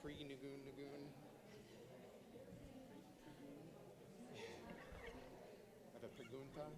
pre-Nagoon. Ada preguntas?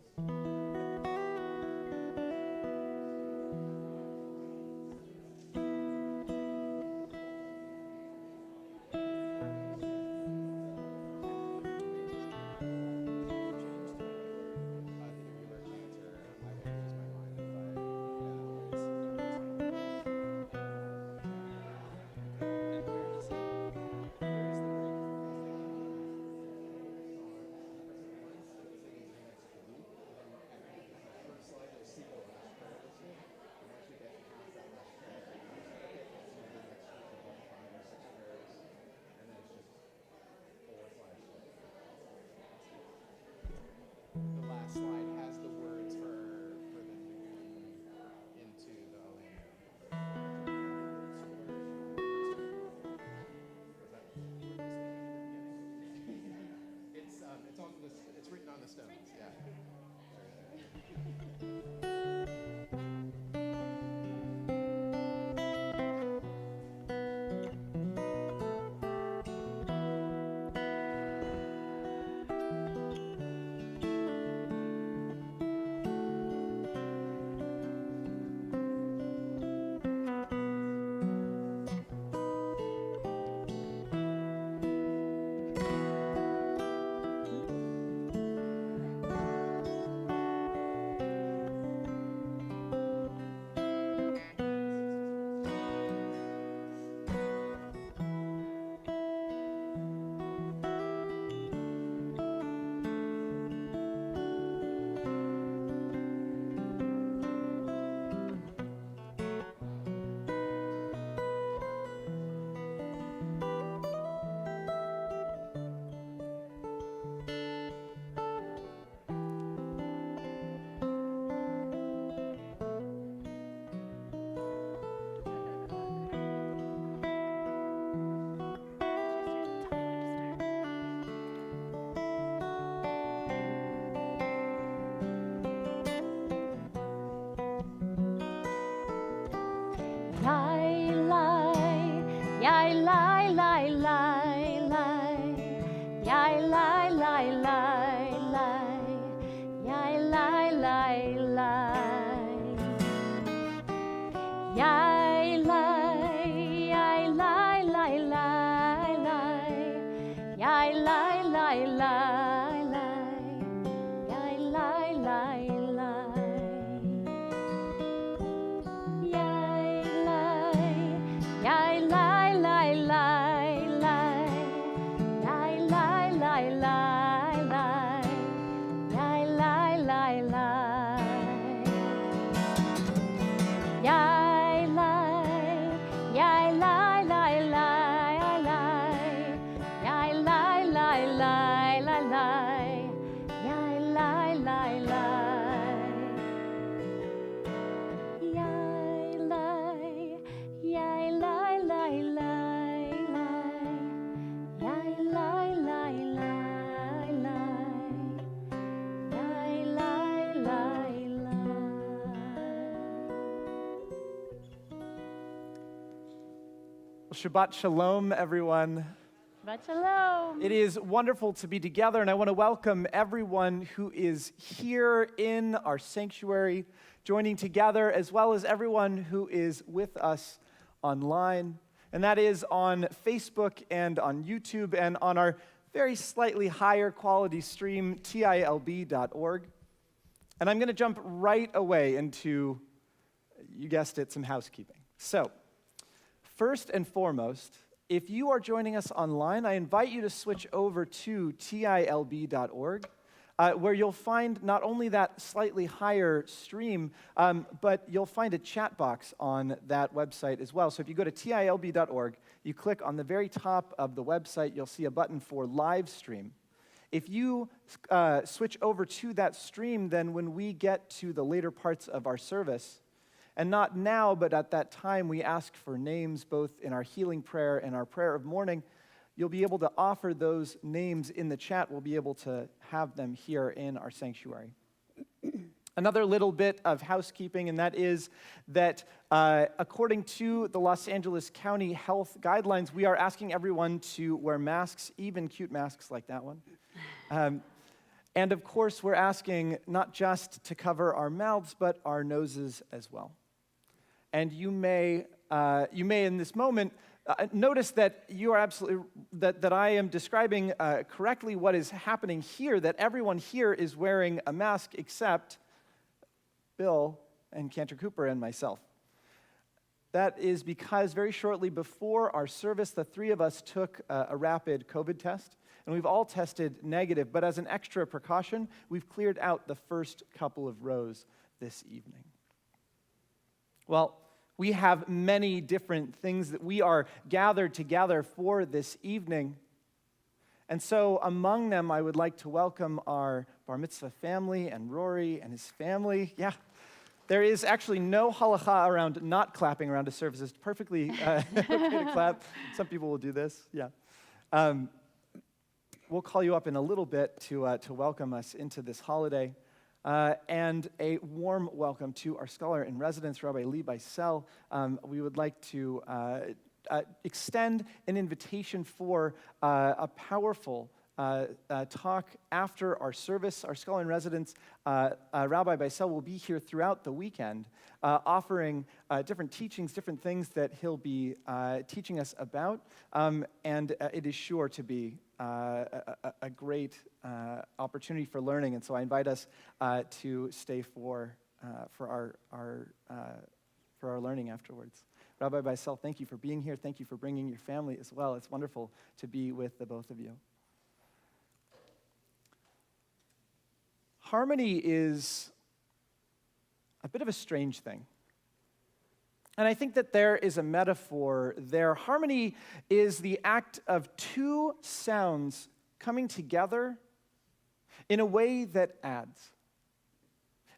The last slide has the words for the Nagoon into the it's written on the stones, yeah. Shabbat Shalom, everyone. Shabbat Shalom. It is wonderful to be together, and I want to welcome everyone who is here in our sanctuary, joining together, as well as everyone who is with us online, and that is on Facebook and on YouTube and on our very slightly higher quality stream, tilb.org. And I'm going to jump right away into, you guessed it, some housekeeping. So, first and foremost, if you are joining us online, I invite you to switch over to tilb.org, where you'll find not only that slightly higher stream, but you'll find a chat box on that website as well. So if you go to tilb.org, you click on the very top of the website, you'll see a button for live stream. If you switch over to that stream, then when we get to the later parts of our service, and not now, but at that time, we ask for names both in our healing prayer and our prayer of mourning. You'll be able to offer those names in the chat. We'll be able to have them here in our sanctuary. Another little bit of housekeeping, and that is that according to the Los Angeles County Health Guidelines, we are asking everyone to wear masks, even cute masks like that one. And of course, we're asking not just to cover our mouths, but our noses as well. And you may in this moment notice that you are absolutely that I am describing correctly what is happening here. That everyone here is wearing a mask except Bill and Cantor Cooper and myself. That is because very shortly before our service, the three of us took a rapid COVID test, and we've all tested negative, but as an extra precaution, we've cleared out the first couple of rows this evening. Well, we have many different things that we are gathered together for this evening. And so among them, I would like to welcome our bar mitzvah family and Rory and his family. Yeah, there is actually no halacha around not clapping around a service. It's perfectly okay to clap. Some people will do this, yeah. We'll call you up in a little bit to welcome us into this holiday. And a warm welcome to our scholar in residence, Rabbi Bycel. We would like to extend an invitation for a powerful talk after our service. Our scholar in residence, Rabbi Bycel, will be here throughout the weekend, offering different teachings, different things that he'll be teaching us about, and it is sure to be a great opportunity for learning. And so I invite us to stay for our learning afterwards. Rabbi Bycel, thank you for being here. Thank you for bringing your family as well. It's wonderful to be with the both of you. Harmony is a bit of a strange thing. And I think that there is a metaphor there. Harmony is the act of two sounds coming together in a way that adds.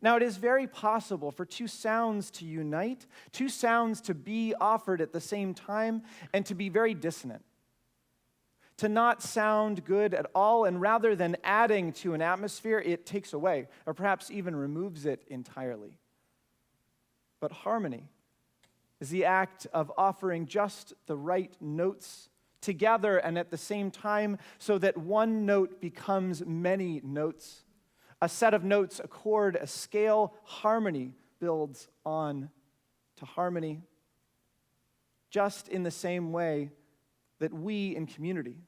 Now, it is very possible for two sounds to unite, two sounds to be offered at the same time, and to be very dissonant. To not sound good at all, and rather than adding to an atmosphere, it takes away, or perhaps even removes it entirely. But harmony is the act of offering just the right notes together and at the same time so that one note becomes many notes. A set of notes, a chord, a scale. Harmony builds on to harmony, just in the same way that we in community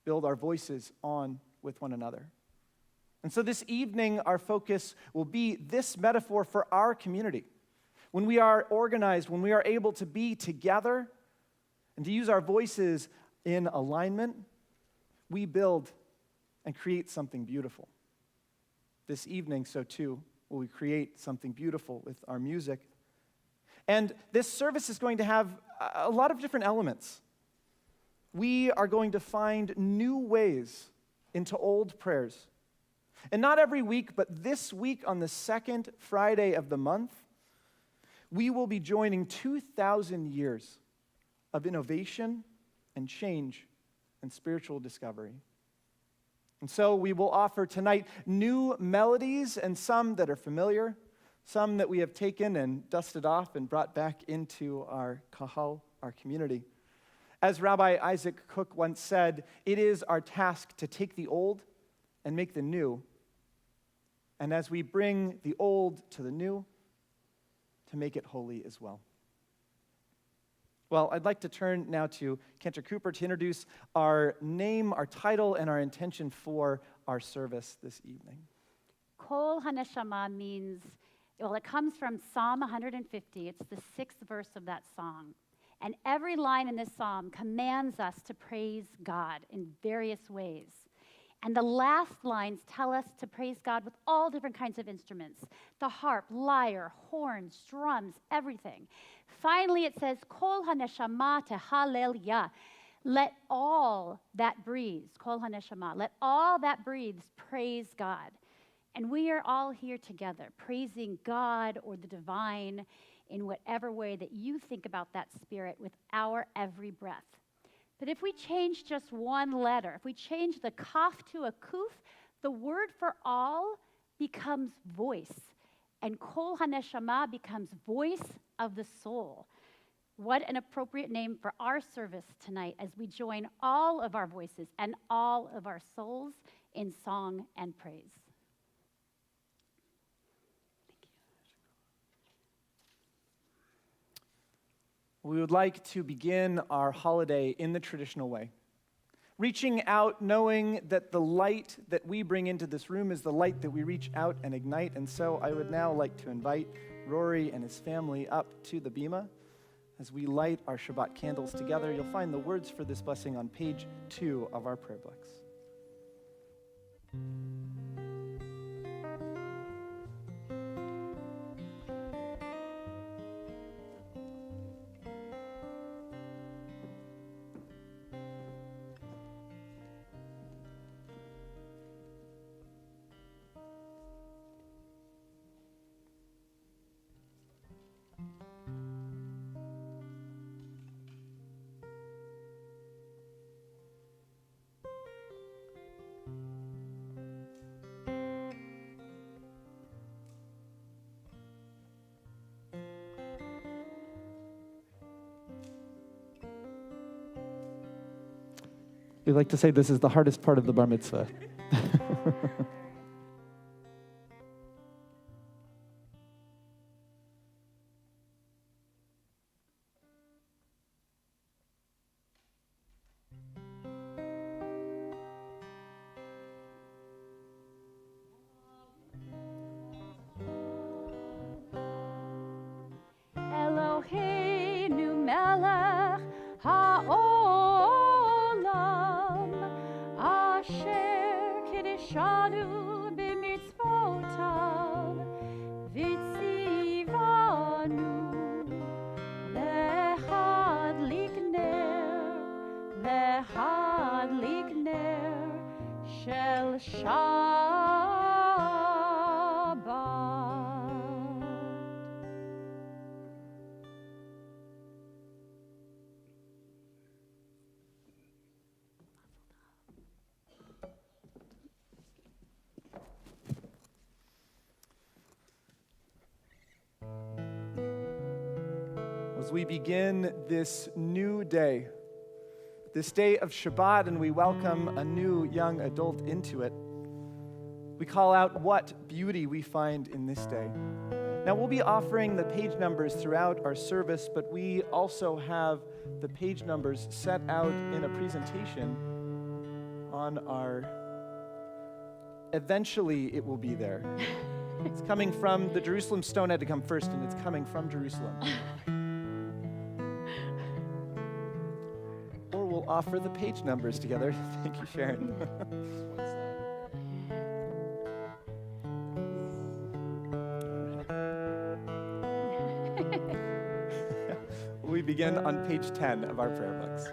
build our voices on with one another. And so this evening, our focus will be this metaphor for our community. When we are organized, when we are able to be together and to use our voices in alignment, we build and create something beautiful. This evening, so too, will we create something beautiful with our music. And this service is going to have a lot of different elements. We are going to find new ways into old prayers. And not every week, but this week on the second Friday of the month, we will be joining 2,000 years of innovation and change and spiritual discovery. And so we will offer tonight new melodies, and some that are familiar, some that we have taken and dusted off and brought back into our kahal, our community. As Rabbi Isaac Cook once said, it is our task to take the old and make the new. And as we bring the old to the new, to make it holy as well. Well, I'd like to turn now to Cantor Cooper to introduce our name, our title, and our intention for our service this evening. Kol HaNeshama means, well, it comes from Psalm 150. It's the 6th verse of that song. And every line in this psalm commands us to praise God in various ways. And the last lines tell us to praise God with all different kinds of instruments. The harp, lyre, horns, drums, everything. Finally, it says, Kol HaNeshama tehalel. Let all that breathes, Kol HaNeshama, let all that breathes praise God. And we are all here together, praising God or the divine in whatever way that you think about that spirit with our every breath. But if we change just one letter, if we change the kaf to a kuf, the word for all becomes voice. And Kol HaNeshama becomes voice of the soul. What an appropriate name for our service tonight as we join all of our voices and all of our souls in song and praise. We would like to begin our holiday in the traditional way, reaching out knowing that the light that we bring into this room is the light that we reach out and ignite. And so I would now like to invite Rory and his family up to the bima. As we light our Shabbat candles together, you'll find the words for this blessing on page 2 of our prayer books. We like to say this is the hardest part of the bar mitzvah. Eloheinu melech ha'olam asher kiddushanu b'mitzvotav v'tzivanu lehadlik ner shel Shabbat. As we begin this new day, this day of Shabbat, and we welcome a new young adult into it, we call out what beauty we find in this day. Now, we'll be offering the page numbers throughout our service, but we also have the page numbers set out in a presentation on our... Eventually, it will be there. It's coming from the Jerusalem stone had to come first, and it's coming from Jerusalem. Or we'll offer the page numbers together. Thank you, Sharon. We begin on page 10 of our prayer books.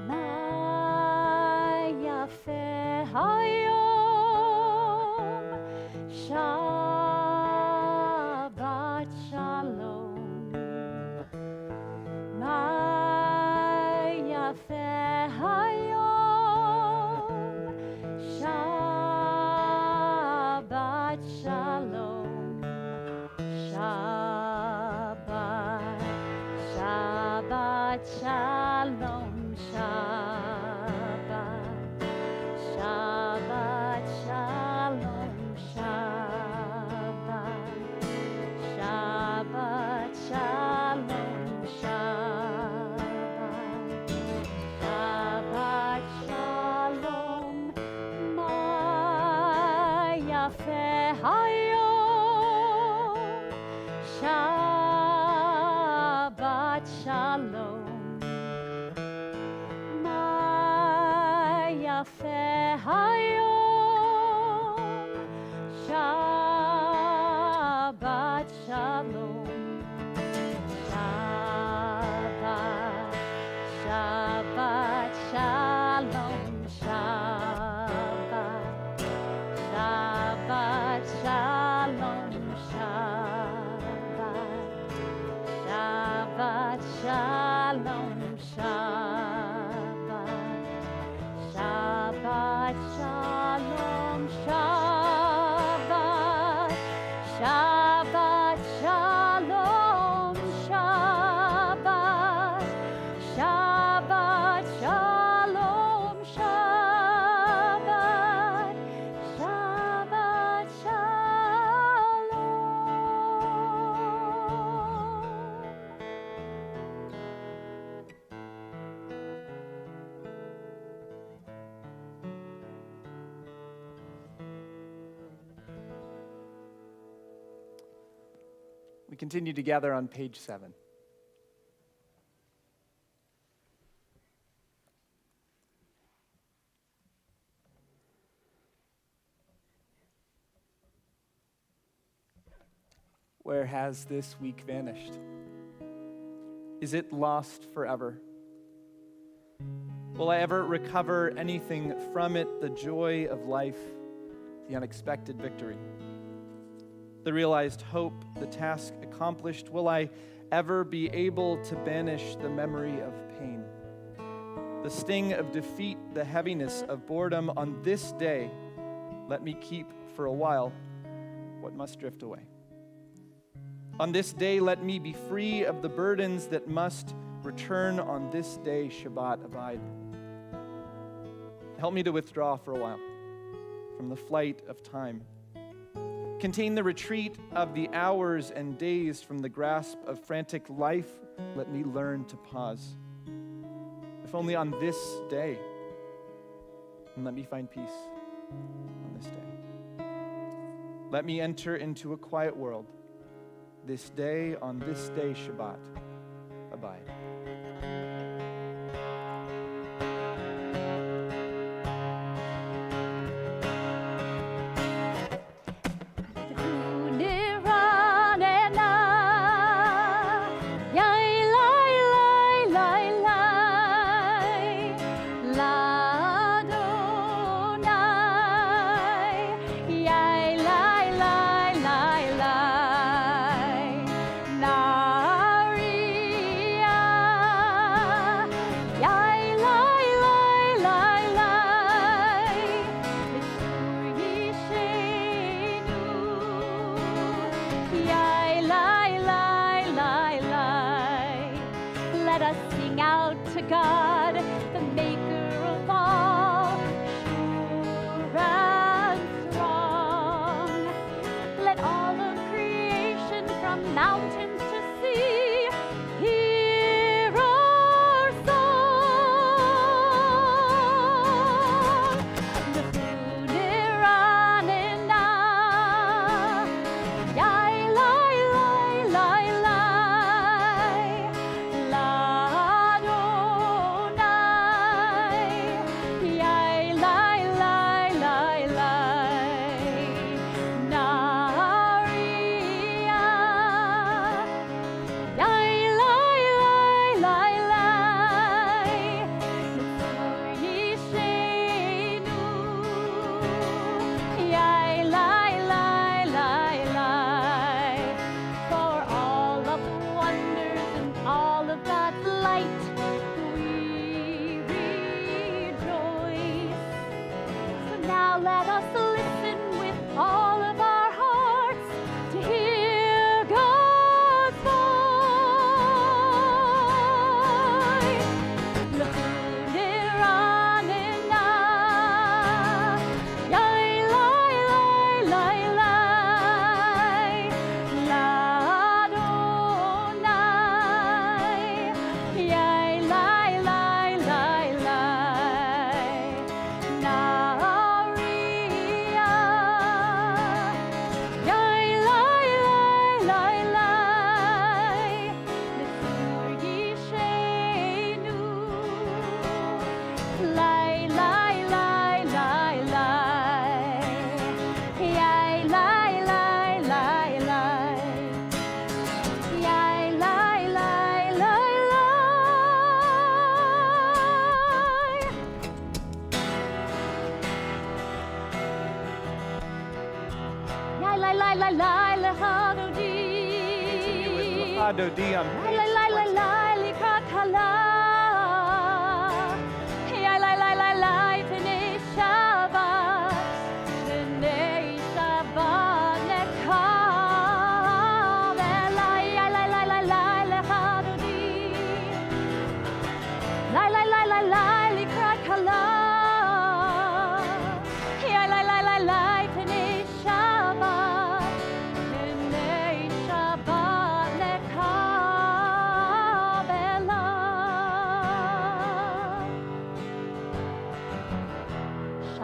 Ma yafeh hayom, Shabbat shalom. Ma yafeh hayom, Shabbat shalom. Shabbat, Shabbat shalom. Shabbat, Shabbat shalom. Shabbat, Shabbat shalom. Shabbat, Shabbat shalom. Ma yafeh hayom, Shabbat shalom. We continue together on page 7. Where has this week vanished? Is it lost forever? Will I ever recover anything from it, the joy of life, the unexpected victory, the realized hope, the task accomplished? Will I ever be able to banish the memory of pain, the sting of defeat, the heaviness of boredom? On this day, let me keep for a while what must drift away. On this day, let me be free of the burdens that must return. On this day, Shabbat, abide. Help me to withdraw for a while from the flight of time. Contain the retreat of the hours and days from the grasp of frantic life. Let me learn to pause, if only on this day, and let me find peace on this day. Let me enter into a quiet world. This day, on this day, Shabbat, abide. Lapid on page 20.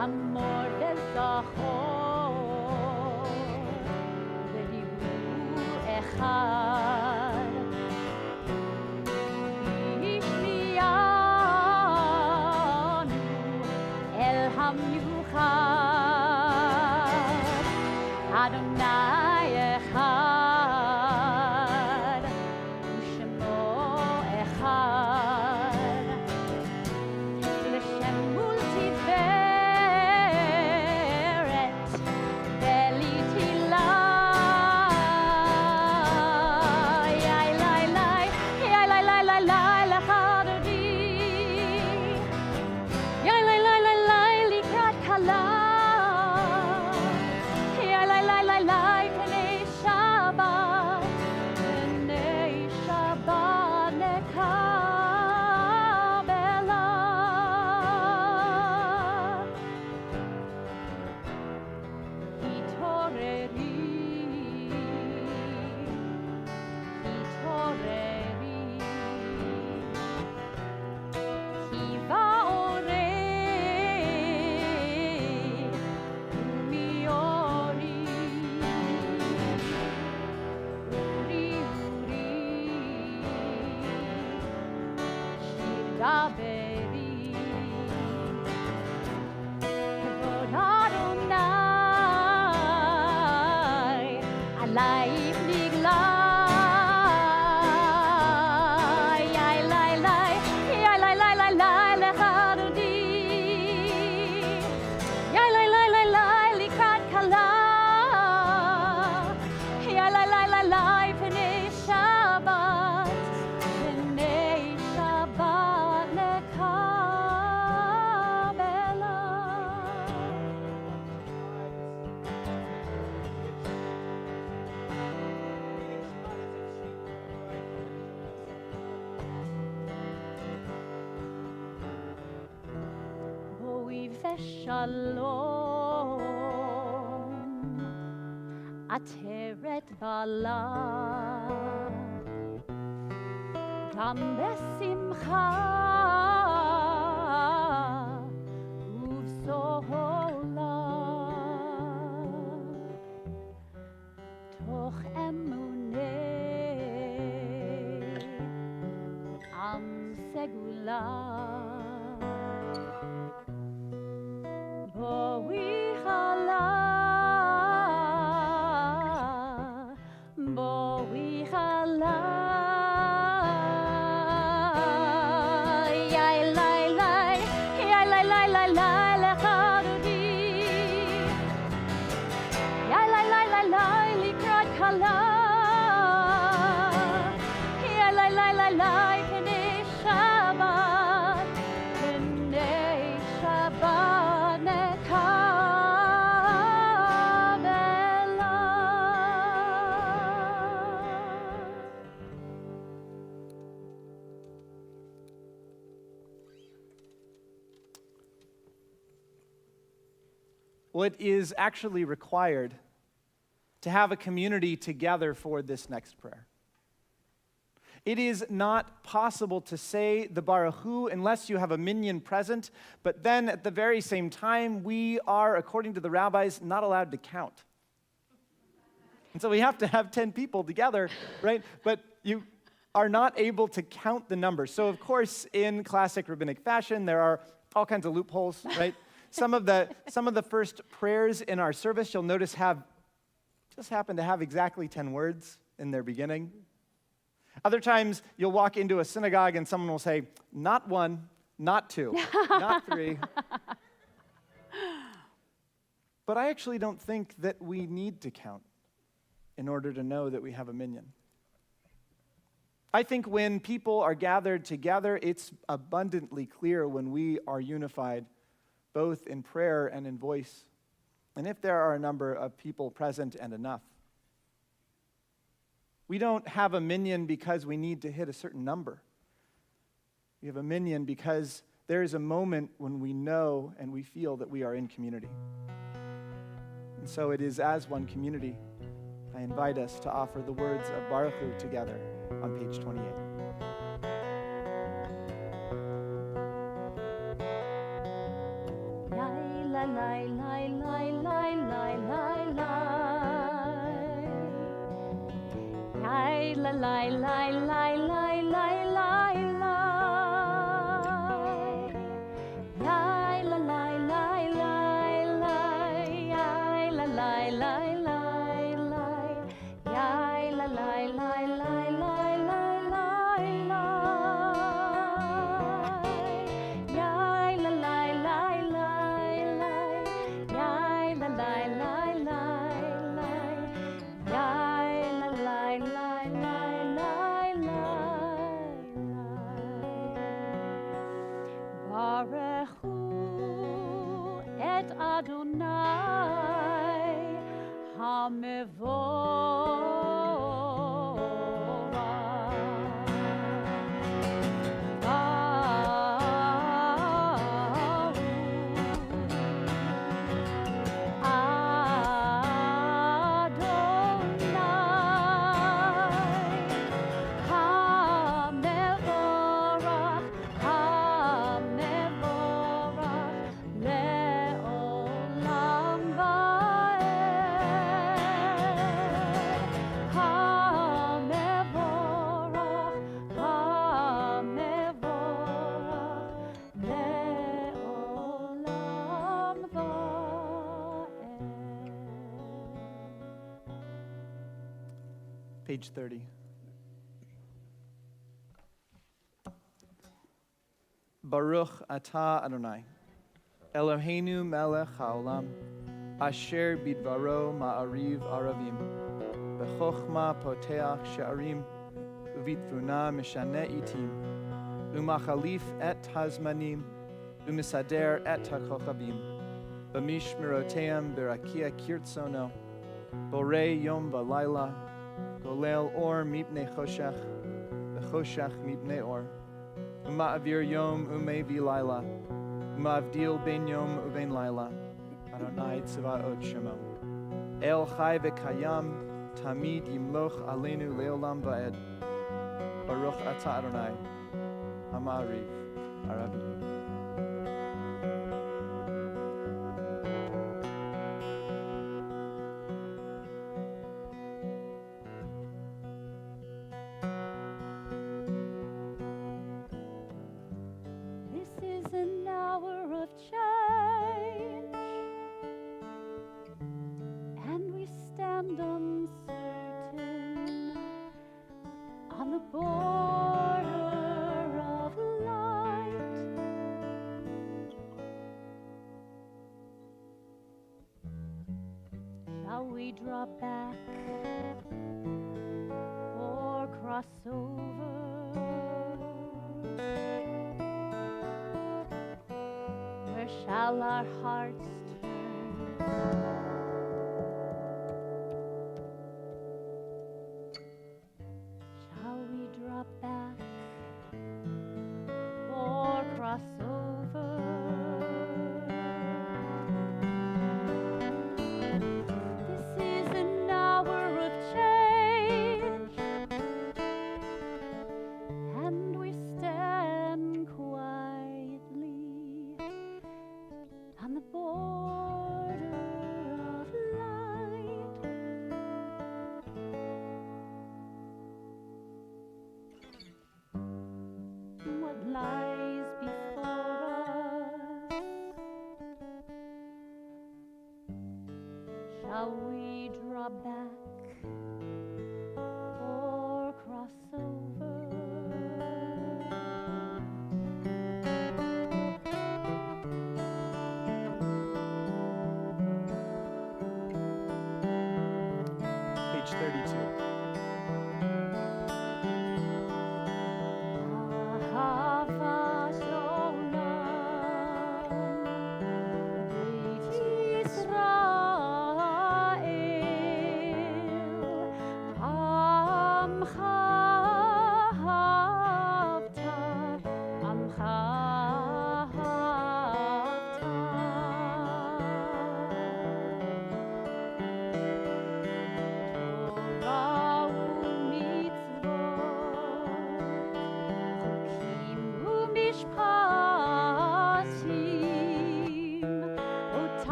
Amor וזכור, ודיבור אחד. life niglay, yay lay lay, yay lay lay lay lay lecharudi, yay lay lay lay lay likrat kala, yay lay lay lay lay pnei Shabbat, pnei Shabbat lekabela. Shalom, ateret bala, gam besimcha, uvsohola, toch emunei, am segula. What is actually required to have a community together for this next prayer? It is not possible to say the Baruch Hu unless you have a minyan present, but then at the very same time, we are, according to the rabbis, not allowed to count. And so we have to have 10 people together, right? But you are not able to count the numbers. So of course, in classic rabbinic fashion, there are all kinds of loopholes, right? Some of the first prayers in our service, you'll notice just happen to have exactly 10 words in their beginning. Other times, you'll walk into a synagogue and someone will say, not one, not two, not three. But I actually don't think that we need to count in order to know that we have a minyan. I think when people are gathered together, it's abundantly clear when we are unified, both in prayer and in voice, and if there are a number of people present and enough. We don't have a minyan because we need to hit a certain number. We have a minyan because there is a moment when we know and we feel that we are in community. And so it is as one community, I invite us to offer the words of Baruch Hu together on page 28. La la la la la la la la. La la la la la la la la. La la la la la. La la la la la. La la la la la la la. La la la la. Baruchu et Adonai Page 30. Baruch atah Adonai, Eloheinu melech haolam, asher bidvaro ma'ariv aravim, b'chochma poteach she'arim, uvitfuna mishane itim, umachalif et hazmanim, umisader et hakochavim, b'mishmeroteim berakia kirtsono, borei yom v'layla, golel or mipnei choshech, v'choshech mipnei or, uma'avir yom umevi layla, uma'avdil ben yom uben layla, Adonai tzvaot shemo. El chai v'kayam, tamid yimloch aleinu leolam va'ed. Baruch atah Adonai, Ha'ma'ariv, Aravim. Shall we draw back or cross over? Where shall our hearts turn? Shall we draw back or cross over? Shall we draw back or cross over? Page 32.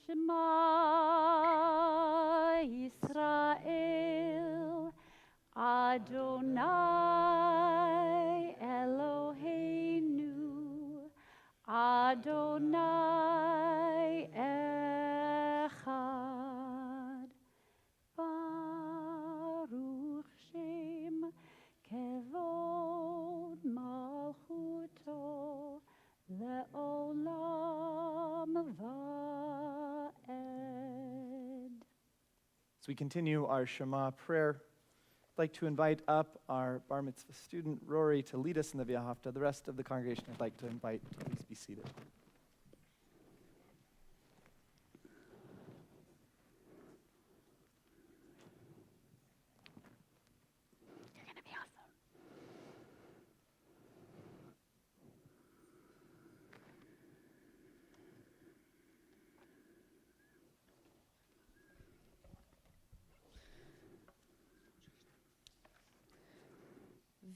Shema Yisrael, Adonai Eloheinu, Adonai Echad. Baruch Shem Kevod Malchuto Le'olam Va'ed. As we continue our Shema prayer, I'd like to invite up our Bar Mitzvah student, Rory, to lead us in the Via Hafta. The rest of the congregation I'd like to invite to please be seated. You're going to be awesome.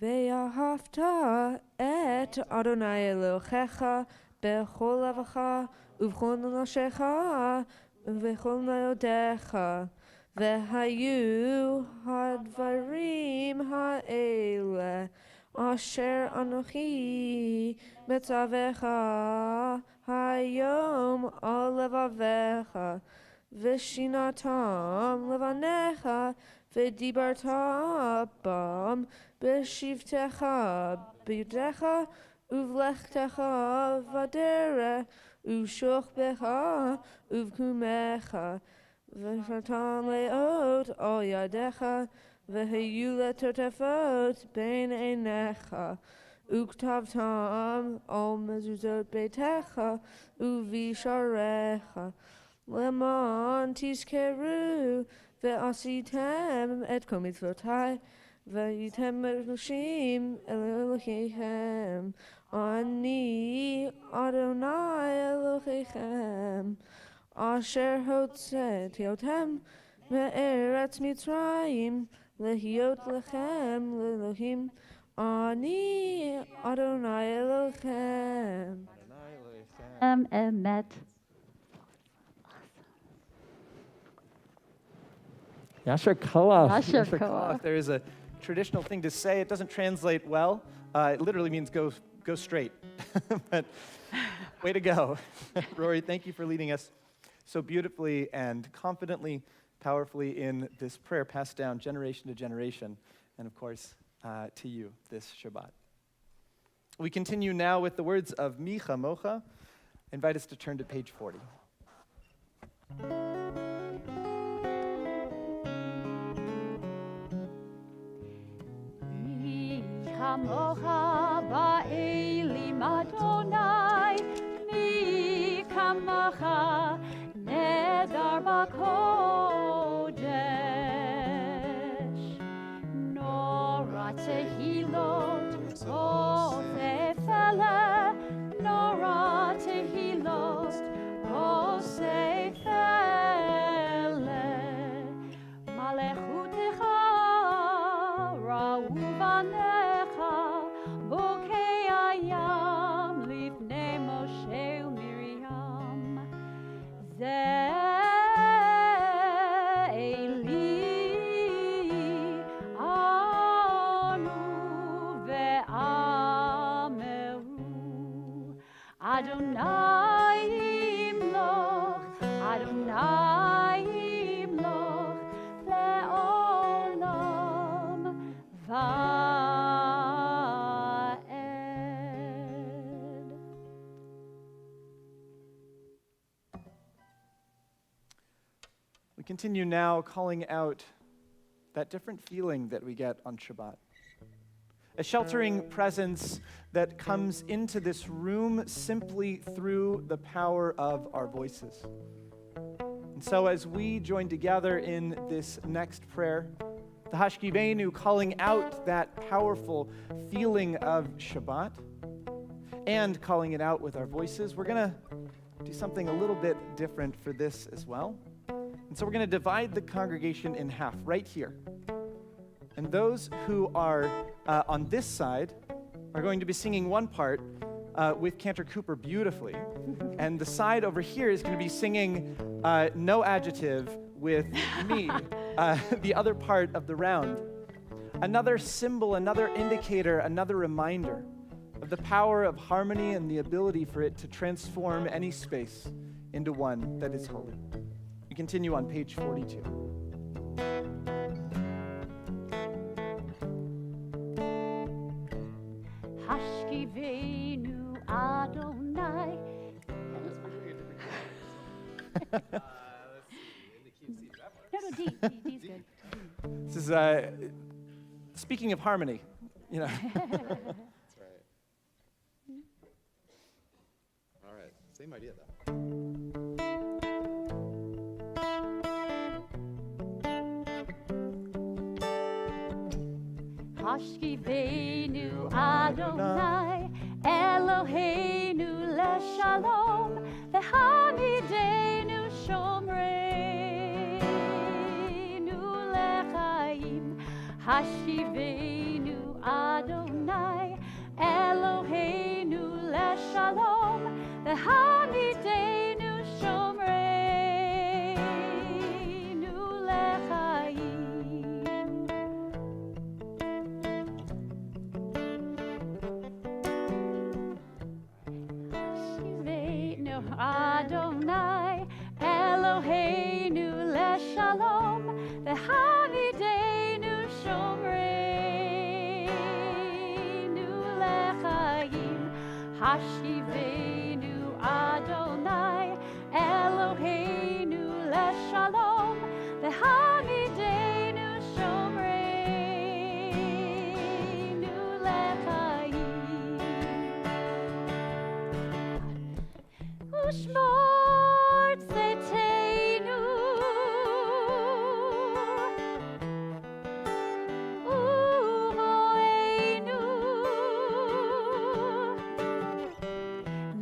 ואהבת את אדוני אלוהיך בכל לבבך ובכל נפשך ובכל מאודך. והיו הדברים האלה אשר אנוכי מצווך היום על לבביך, ושינתם לבניך ודיברת בם בשבתך בידך ובלכתך בדרך ובשוכבך ובקומך, ונתן לאות על ידיך והיו לטוטפות בין עיניך, וכתבתם על מזוזות ביתך ובשעריך, למען תזכרו ועשיתם את כל מצוותיי והייתם קדושים אל אלוהיכם. אני אדוני אלוהיכם אשר הוצאתי אתכם מארץ מצרים להיות לכם לאלוהים. אני אדוני אלוהיכם. Emet. Yasher Koach. Yasher Koach. There is a traditional thing to say. It doesn't translate well. It literally means go straight. But way to go. Rory, thank you for leading us so beautifully and confidently, powerfully in this prayer passed down generation to generation, and of course, to you this Shabbat. We continue now with the words of Micha Mocha. I invite us to turn to page 40. Kamocha ba'elim Adonai, mi kamacha nedar b'kodesh. Nora tehilot osefele, nora tehilot osefele. Malechutecha ra'u banecha, bokei hayam lifnei Moshe u'Miriam. Ze eli anu ve'ameru, Adonai imloch, Adonai imloch, le'olam va'ed. We continue now calling out that different feeling that we get on Shabbat. A sheltering presence that comes into this room simply through the power of our voices. And so as we join together in this next prayer, the Hashkivenu calling out that powerful feeling of Shabbat and calling it out with our voices, we're going to do something a little bit different for this as well. And so we're going to divide the congregation in half right here. And those who are on this side are going to be singing one part with Cantor Cooper beautifully. And the side over here is going to be singing no adjective with me, the other part of the round. Another symbol, another indicator, another reminder of the power of harmony and the ability for it to transform any space into one that is holy. We continue on page 42. Hashkivenu Adonai. Let's see. In the key of C, that works. No, D's good. This is speaking of harmony, you know. That's right. All right, same idea though. Hashkivenu Adonai, Eloheinu leshalom, v'hamidenu shomreinu lechaim. Hashkivenu Adonai, Eloheinu leshalom, v'hamidenu shomreinu lechaim. Hashkivenu Adonai, Eloheinu leshalom, v'hamidenu shomreinu lechaim. Hashkivenu Adonai, Eloheinu leshalom, v'hamidenu shomreinu lechaim. Ushmor tzeteinu, uroeinu,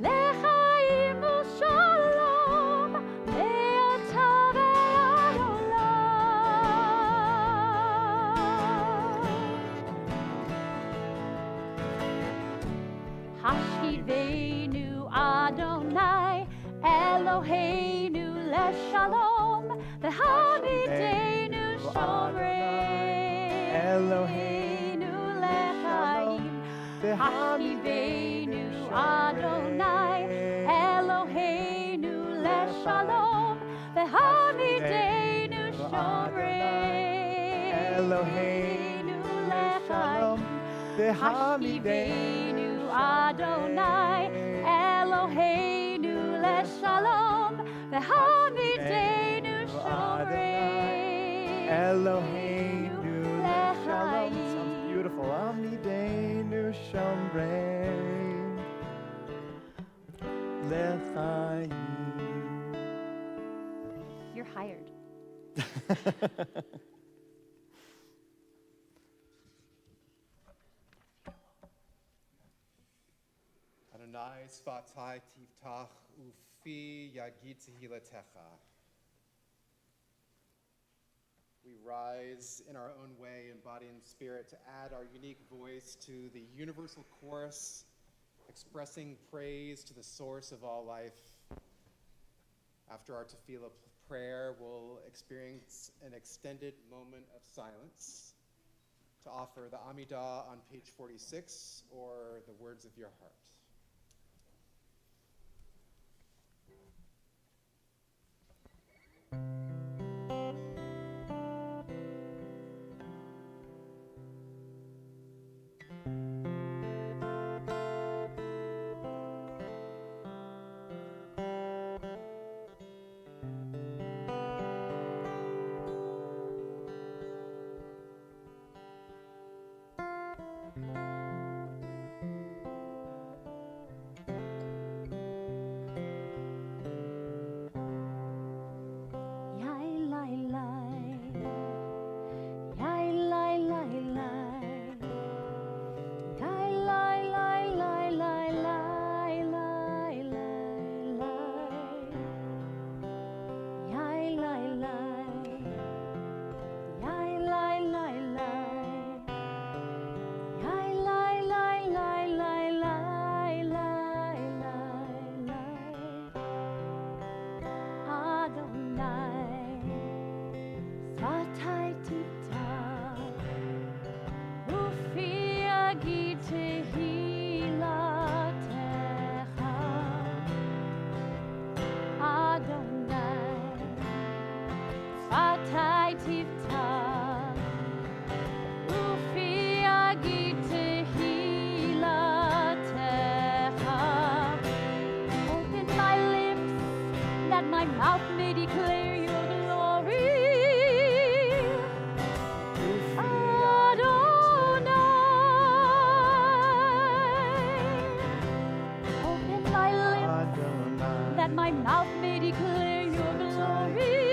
lechaim u'shalom, me'ata ve'ad olam. Hashkivenu Adonai, Eloheinu leshalom, v'hamidenu shomreinu lechaim. Hashkivenu Adonai, Eloheinu leshalom, v'hamidenu shomreinu lechaim. Hashkivenu Adonai, Eloheinu leshalom, v'hamidenu shomreinu Eloheinu leshalom. lechaim. Sounds beautiful. Hamidenu shomrein lechaim. You're hired. Adonai svatai tiftach ufi yagid tehilatecha. We rise in our own way, in body and spirit, to add our unique voice to the universal chorus, expressing praise to the source of all life. After our tefillah prayer, we'll experience an extended moment of silence to offer the Amidah on page 46 or the words of your heart. mouth may declare your glory. Open my lips that my mouth may declare your glory.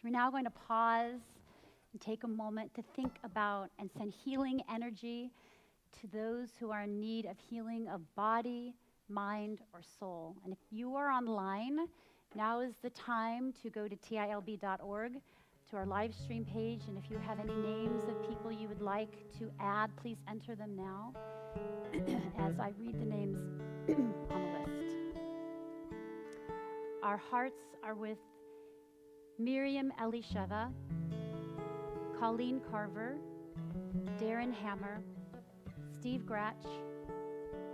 So we're now going to pause And take a moment to think about and send healing energy to those who are in need of healing of body, mind, or soul. And if you are online, now is the time to go to tilb.org, to our live stream page, and if you have any names of people you would like to add, please enter them now as I read the names on the list. Our hearts are with Miriam Elisheva, Colleen Carver, Darren Hammer, Steve Gratch,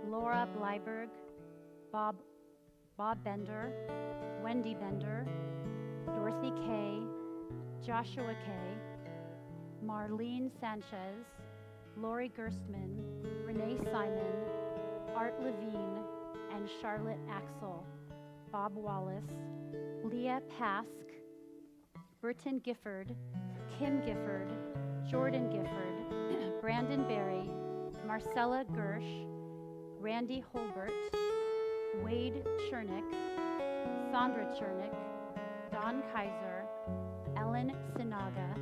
Laura Bleiberg, Bob Bender, Wendy Bender, Dorothy Kay, Joshua Kay, Marlene Sanchez, Lori Gerstmann, Renee Simon, Art Levine, and Charlotte Axel, Bob Wallace, Leah Pask, Burton Gifford, Kim Gifford, Jordan Gifford, Brandon Berry, Marcella Gersh, Randy Holbert, Wade Chernick, Sandra Chernick, Don Kaiser, Ellen Sinaga,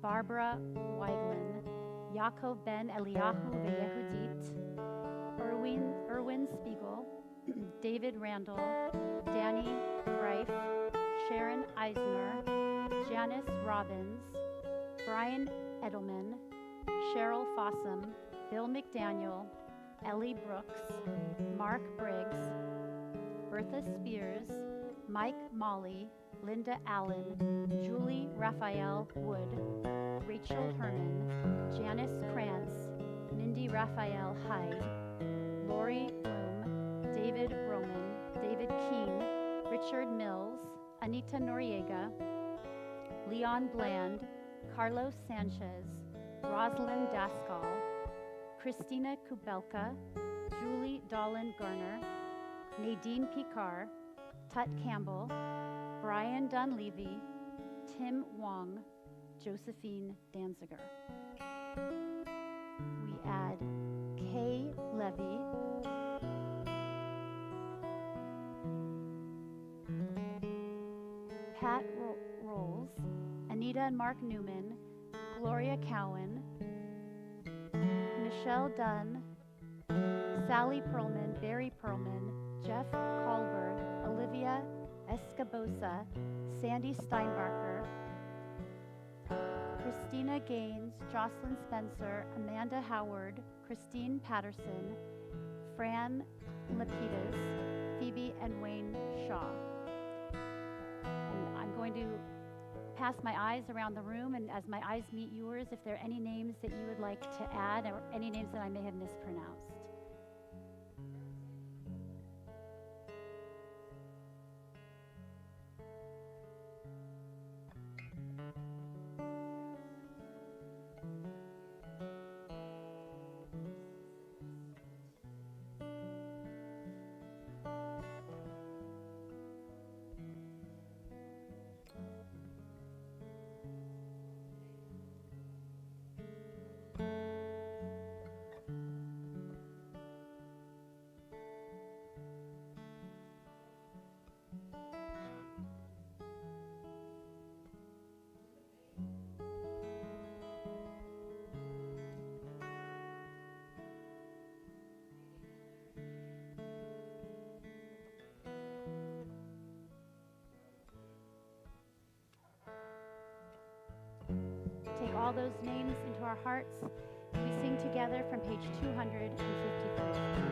Barbara Weiglin, Yaakov Ben Eliyahu Veyehudit, Erwin Spiegel, David Randall, Danny Reif, Sharon Eisner, Janice Robbins, Brian Edelman, Cheryl Fossum, Bill McDaniel, Ellie Brooks, Mark Briggs, Bertha Spears, Mike Molly, Linda Allen, Julie Raphael Wood, Rachel Herman, Janice Krantz, Mindy Raphael Hyde, Lori Bloom, David Roman, David Keene, Richard Mills, Anita Noriega, Leon Bland, Carlos Sanchez, Rosalind Daskal, Christina Kubelka, Julie Dolan Garner, Nadine Picard, Tut Campbell, Brian Dunleavy, Tim Wong, Josephine Danziger. We add Kay Levy, Pat Rolls, Anita and Mark Newman, Gloria Cowan, Michelle Dunn, Sally Perlman, Barry Perlman, Jeff Kahlberg, Olivia Escabosa, Sandy Steinbarker, Christina Gaines, Jocelyn Spencer, Amanda Howard, Christine Patterson, Fran Lapidus, Phoebe and Wayne Shaw. And I'm going to pass my eyes around the room, and as my eyes meet yours, if there are any names that you would like to add or any names that I may have mispronounced. Take all those names into our hearts. We sing together from page 253.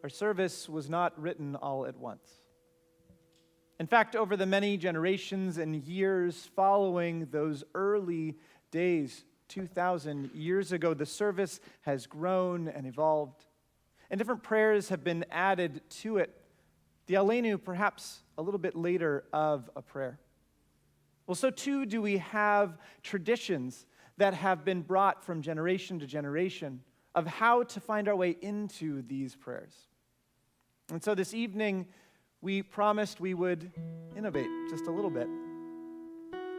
our service was not written all at once. In fact, over the many generations and years following those early days, 2,000 years ago, the service has grown and evolved, and different prayers have been added to it. The Aleinu, perhaps a little bit later, of a prayer. Well, so too do we have traditions that have been brought from generation to generation of how to find our way into these prayers. And so this evening, we promised we would innovate just a little bit.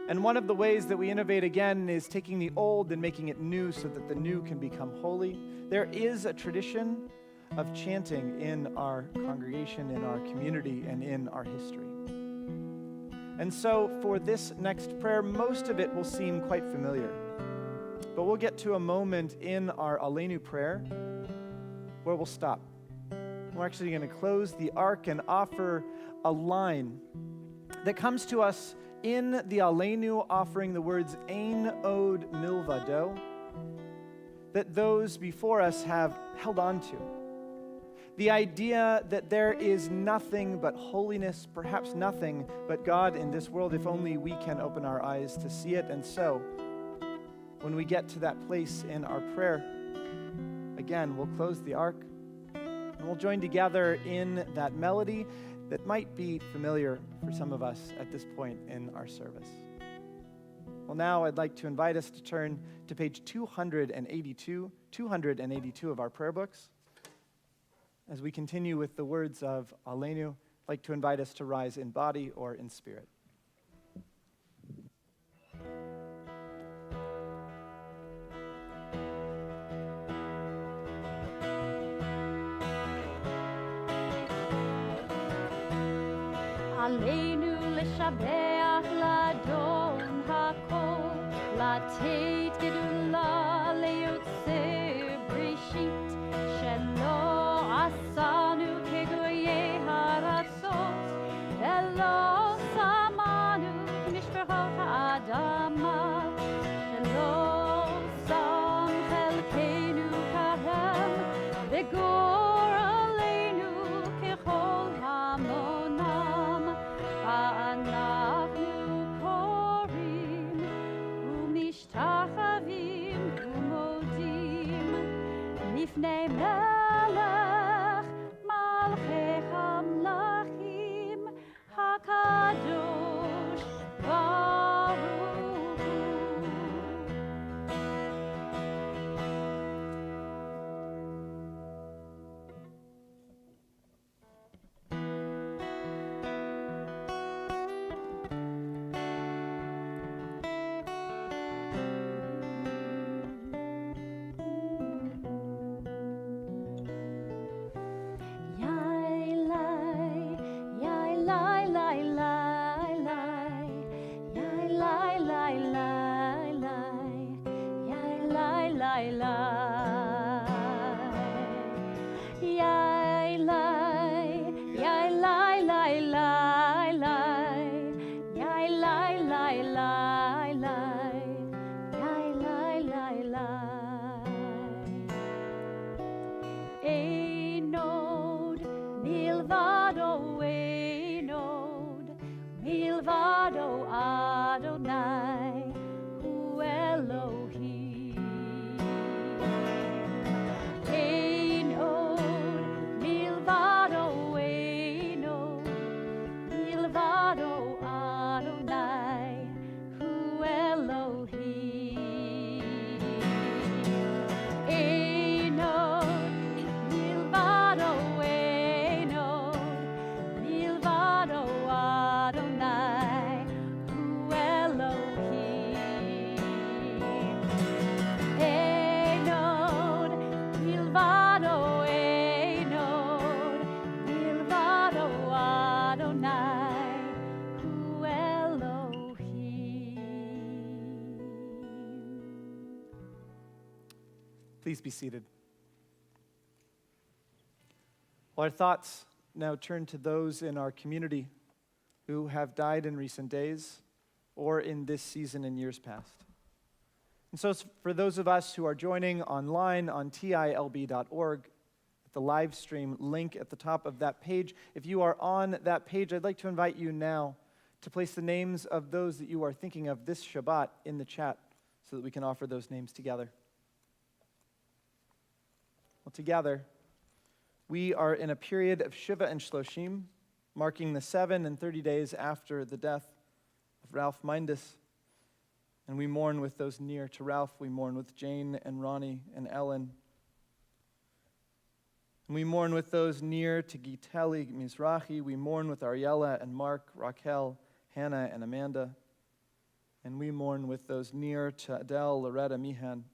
And one of the ways that we innovate again is taking the old and making it new so that the new can become holy. There is a tradition of chanting in our congregation, in our community, and in our history. And so for this next prayer, most of it will seem quite familiar. But we'll get to a moment in our Aleinu prayer where we'll stop. We're actually going to close the ark and offer a line that comes to us in the Aleinu, offering the words Ein od milvado, that those before us have held on to. The idea that there is nothing but holiness, perhaps nothing but God in this world, if only we can open our eyes to see it. And so, when we get to that place in our prayer, again, we'll close the ark, and we'll join together in that melody that might be familiar for some of us at this point in our service. Well, now I'd like to invite us to turn to page 282 of our prayer books. As we continue with the words of Aleinu, I'd like to invite us to rise in body or in spirit. עלינו לשבח לאדון הכל, לתת גדולה ליוצר בראשית, שלא עשנו כגויי הארצות, ולא שמנו כמשפחות האדמה, שלא שם חלקנו כהם, וגור עלינו ככל המונם. אנחנו קוראים ומשתחווים ומודים לפני מלך מלכי המלכים הקדוש ברוך הוא. Milvado Adonai, hu Elohim. Ein od milvado, ein od milvado Adonai, hu Elohim. Ein od milvado, ein od milvado Adonai, hu Elohim. Ein od milvado, ein od milvado Adonai, hu Elohim. Please be seated. Well, our thoughts now turn to those in our community who have died in recent days or in this season in years past. And so for those of us who are joining online on tilb.org, the live stream link at the top of that page. If you are on that page, I'd like to invite you now to place the names of those that you are thinking of this Shabbat in the chat so that we can offer those names together. Well, together, we are in a period of Shiva and Shloshim, marking the 7 and 30 days after the death of Ralph Mindus. And we mourn with those near to Ralph. We mourn with Jane and Ronnie and Ellen. And we mourn with those near to Giteli Mizrahi. We mourn with Ariella and Mark, Raquel, Hannah, and Amanda. And we mourn with those near to Adele, Loretta, Mihan.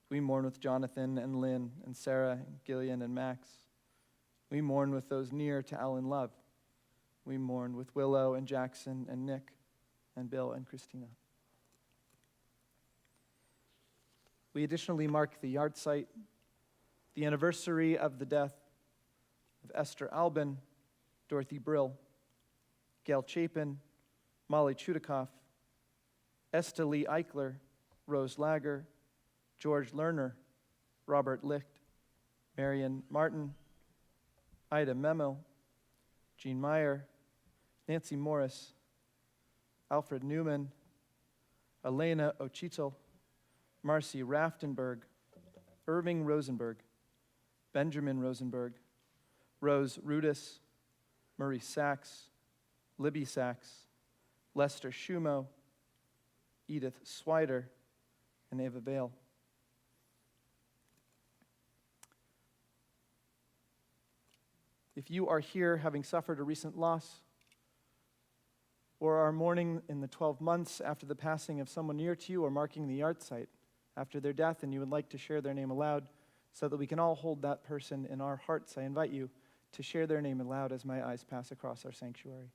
We mourn with Jonathan and Lynn and Sarah, and Gillian and Max. We mourn with those near to Alan Love. We mourn with Willow and Jackson and Nick and Bill and Christina. We additionally mark the yard site, the anniversary of the death of Esther Albin, Dorothy Brill, Gail Chapin, Molly Chudikoff, Esta Lee Eichler, Rose Lager, George Lerner, Robert Licht, Marion Martin, Ida Memo, Jean Meyer, Nancy Morris, Alfred Newman, Elena Ochitl, Marcy Raftenberg, Irving Rosenberg, Benjamin Rosenberg, Rose Rudis, Murray Sachs, Libby Sachs, Lester Shumo, Edith Swider, and Ava Bale. If you are here having suffered a recent loss, or are mourning in the 12 months after the passing of someone near to you, or marking the yard site after their death, and you would like to share their name aloud so that we can all hold that person in our hearts, I invite you to share their name aloud as my eyes pass across our sanctuary.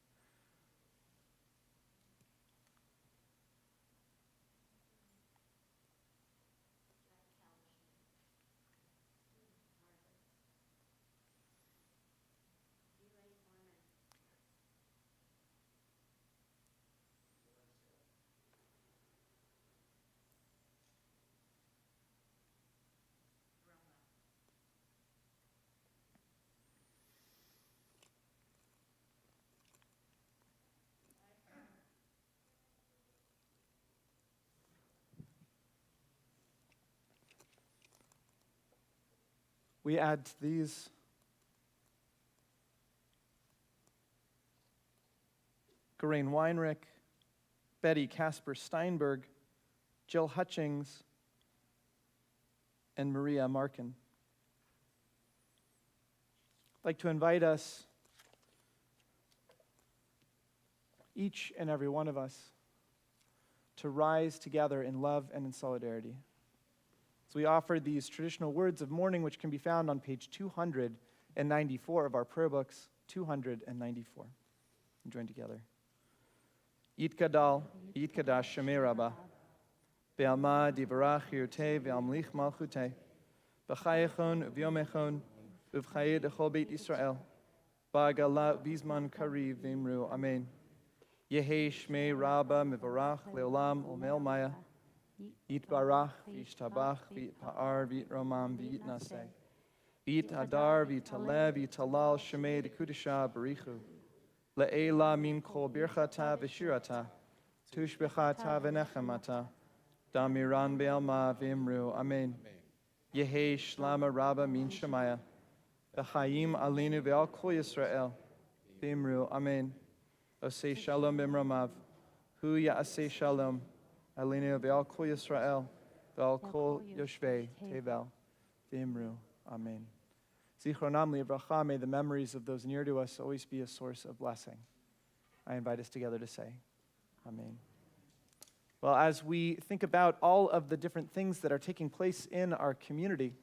We add to these Geraint Weinrich, Betty Casper Steinberg, Jill Hutchings, and Maria Markin. I'd like to invite us, each and every one of us, to rise together in love and in solidarity. So we offer these traditional words of mourning, which can be found on page 294 of our prayer books, 294. And join together. Yitkadal, Yitkadash Shemei Rabbah, Be'alma Divarach Yirteh Ve'amlich Malchuteh, B'chayechon V'yomechon, V'chayed Echol Beit Yisrael, Ba'gala V'zman Kariv V'imru, Amen. Yehei Shmei Rabbah Mevarach Leolam Omel Maya, Yitbarach, Yishtabach, Yitpa'ar, Yitromam, Yitnaseh. Yitadar, Yitaleh, Yitalal, Shemei Dekudisha, Barichu. Le'ela min kol birchata v'shirata, tushbechata v'nechemata, damiran be'alma v'imru, Amen. Yehei shlama rabba min shemaya, v'chayim alinu ve'al kol Yisrael, v'imru, Amen. Osei shalom b'mramav, hu ya'asei shalom, alinu ve'al kol Yisrael, ve'al kol yoshvei tevel, v'imru, Amen. Zichronam livracha, may the memories of those near to us always be a source of blessing. I invite us together to say, Amen. Well, as we think about all of the different things that are taking place in our community,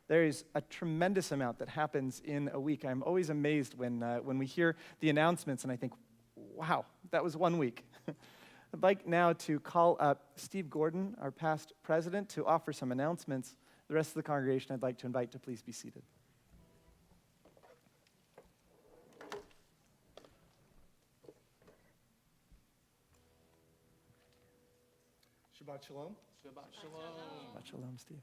there is a tremendous amount that happens in a week. I'm always amazed when we hear the announcements and I think, wow, that was 1 week. I'd like now to call up Steve Gordon, our past president, to offer some announcements. The rest of the congregation I'd like to invite to please be seated. Shabbat shalom. Shabbat shalom, Steve.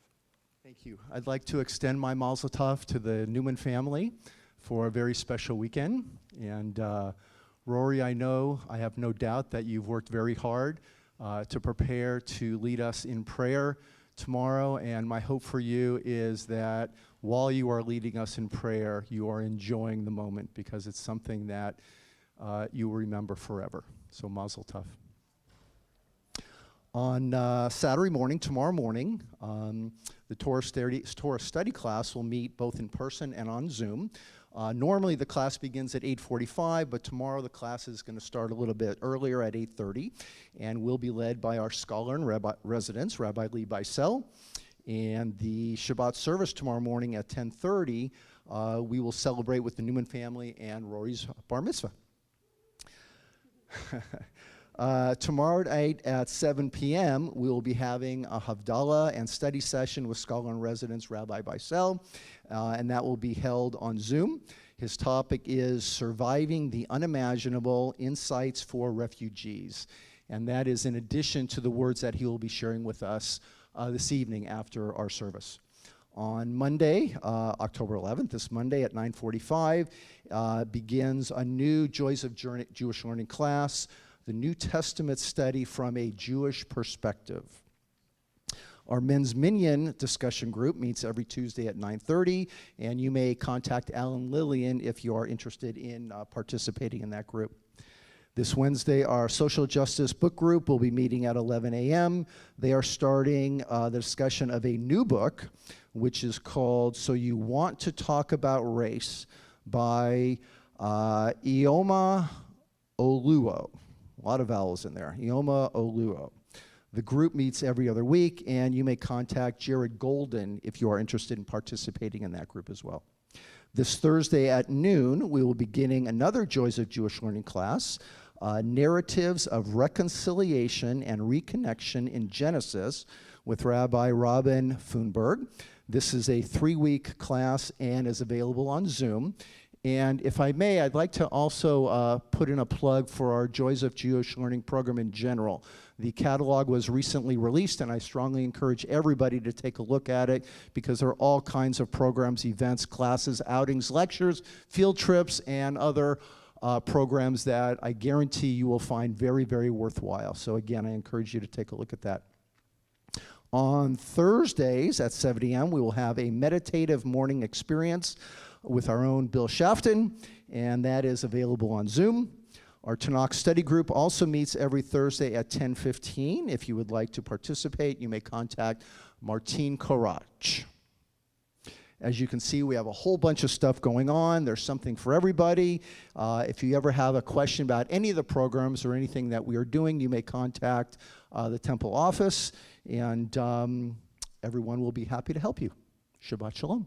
Thank you. I'd like to extend my mazel tov to the Newman family for a very special weekend. And Rory, I have no doubt that you've worked very hard to prepare to lead us in prayer tomorrow. And my hope for you is that while you are leading us in prayer, you are enjoying the moment, because it's something that you will remember forever. So mazel tov. On Saturday morning, tomorrow morning, the Torah study class will meet both in person and on Zoom. Normally the class begins at 8:45, but tomorrow the class is going to start a little bit earlier at 8:30, and will be led by our scholar and residence, Rabbi Bycel. And the Shabbat service tomorrow morning at 10:30, we will celebrate with the Newman family and Rory's bar mitzvah. Tomorrow night at 7 p.m., we will be having a Havdalah and study session with scholar in residence Rabbi Bycel, and that will be held on Zoom. His topic is Surviving the Unimaginable, Insights for Refugees. And that is in addition to the words that he will be sharing with us this evening after our service. On Monday, October 11th, this Monday at 9:45, begins a new Joys of Jewish Learning class, the New Testament study from a Jewish perspective. Our men's minyan discussion group meets every Tuesday at 9:30, and you may contact Alan Lillian if you are interested in participating in that group. This Wednesday, our social justice book group will be meeting at 11 a.m. They are starting the discussion of a new book, which is called So You Want to Talk About Race by Ioma Oluo. A lot of vowels in there. Ioma Oluo. The group meets every other week, and you may contact Jared Golden if you are interested in participating in that group as well. This Thursday at noon, we will be beginning another Joys of Jewish Learning class, Narratives of Reconciliation and Reconnection in Genesis, with Rabbi Robin Funberg. This is a 3-week class and is available on Zoom. And if I may, I'd like to also put in a plug for our Joys of Jewish Learning program in general. The catalog was recently released, and I strongly encourage everybody to take a look at it, because there are all kinds of programs, events, classes, outings, lectures, field trips, and other programs that I guarantee you will find very, very worthwhile. So again, I encourage you to take a look at that. On Thursdays at 7 a.m., we will have a meditative morning experience with our own Bill Shafton, and that is available on Zoom. Our Tanakh study group also meets every Thursday at 10:15. If you would like to participate, you may contact Martine Korach. As you can see, we have a whole bunch of stuff going on. There's something for everybody. If you ever have a question about any of the programs or anything that we are doing, you may contact the temple office, and everyone will be happy to help you. Shabbat Shalom.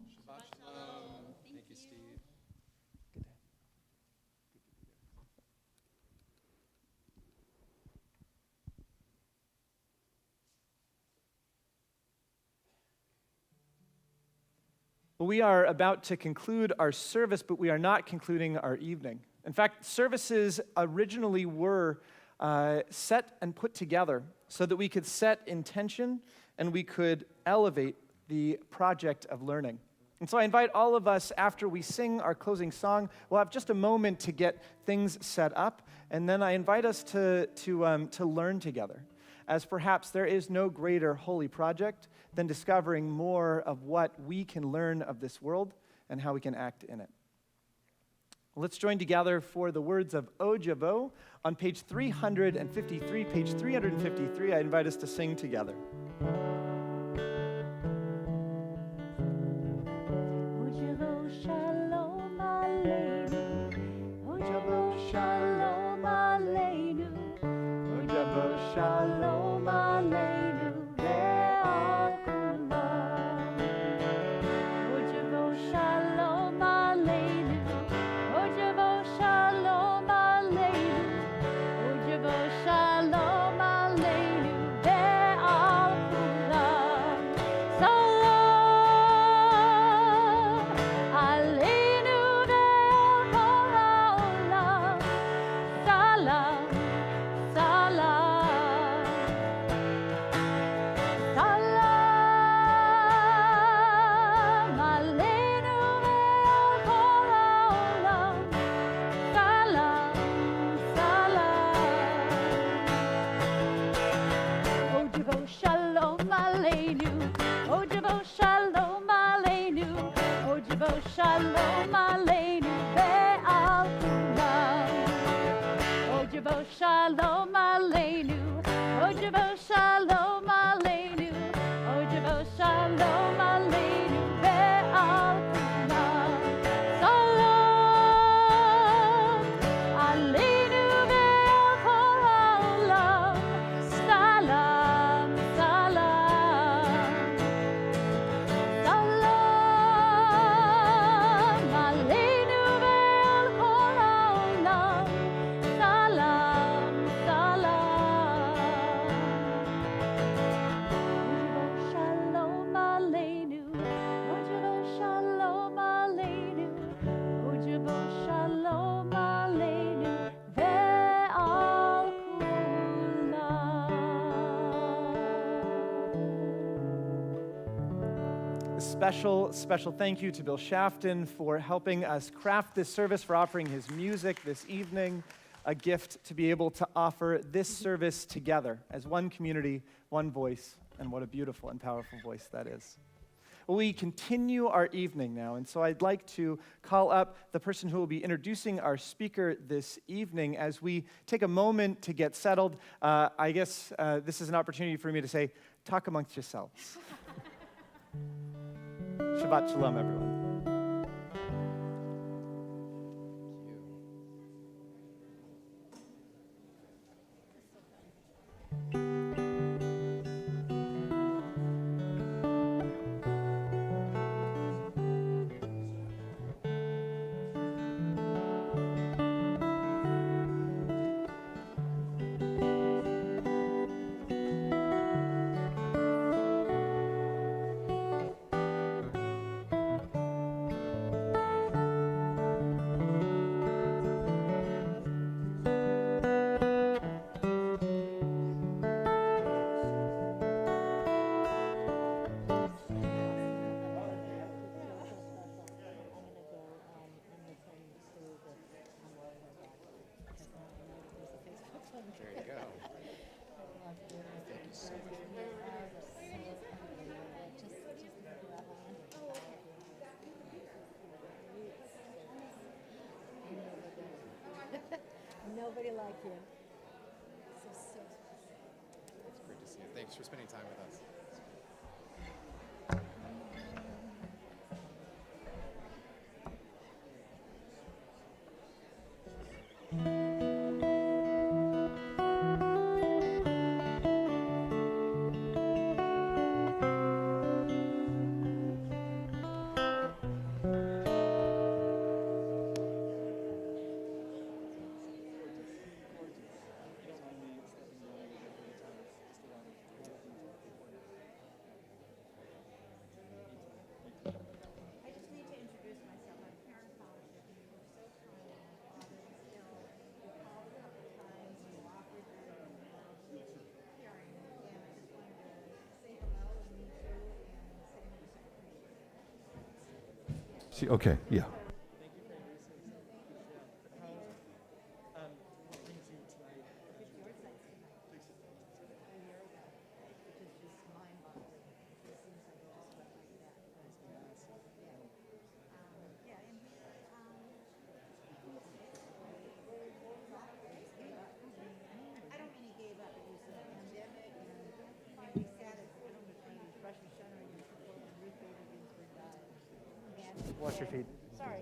Well, we are about to conclude our service, but we are not concluding our evening. In fact, services originally were set and put together so that we could set intention and we could elevate the project of learning. And so I invite all of us, after we sing our closing song, we'll have just a moment to get things set up, and then I invite us to learn together, as perhaps there is no greater holy project than discovering more of what we can learn of this world and how we can act in it. Let's join together for the words of O Javo on page 353. Page 353, I invite us to sing together. Shalom Aleinu ve'al kulam. Ojavo Shalom Aleinu. Ojavo Shalom Aleinu. Ojavo Shalom Aleinu ve'al kulam. Salam Aleinu ve'al kol ha'olam. Salam. Salam Shalom Aleinu, Ojabo Shalom Aleinu, Ojabo Shalom Aleinu, Ve'al Kulam. Ojabo Shalom Aleinu, Ojabo Shalom Aleinu, Ojabo Shalom Aleinu, Ve'al Kulam. Salam Aleinu ve'al kol ha'olam. Salam, salam. Salam Aleinu ve'al kol ha'olam. Salam, salam. Shalom Aleinu, Ojabo Shalom Aleinu, Ojabo Shalom Aleinu, Ve'al Kulam. Special thank you to Bill Shafton for helping us craft this service, for offering his music this evening, a gift to be able to offer this service together as one community, one voice, and what a beautiful and powerful voice that is. Well, we continue our evening now, and so I'd like to call up the person who will be introducing our speaker this evening as we take a moment to get settled. I guess this is an opportunity for me to say, talk amongst yourselves. Shabbat Shalom, everyone. There you go. Thank you so much. Nobody like you. It's great to see you. Thanks for spending time with us. I just need to introduce myself. I'm Karen Fowler. You were so kind. Father and still. You called a couple times. You offered your hearing. And I just wanted to say hello and meet you and say how much I appreciate it. See, okay, yeah. Which is just mind-boggling. It seems like it just went like that. Yeah, and I don't mean he gave up. It was a pandemic, and we sat at, I don't know if he was Rosh Hashanah or Yom Kippur, and Ruth Bader Ginsburg died. And he Wash your said- feet. Sorry.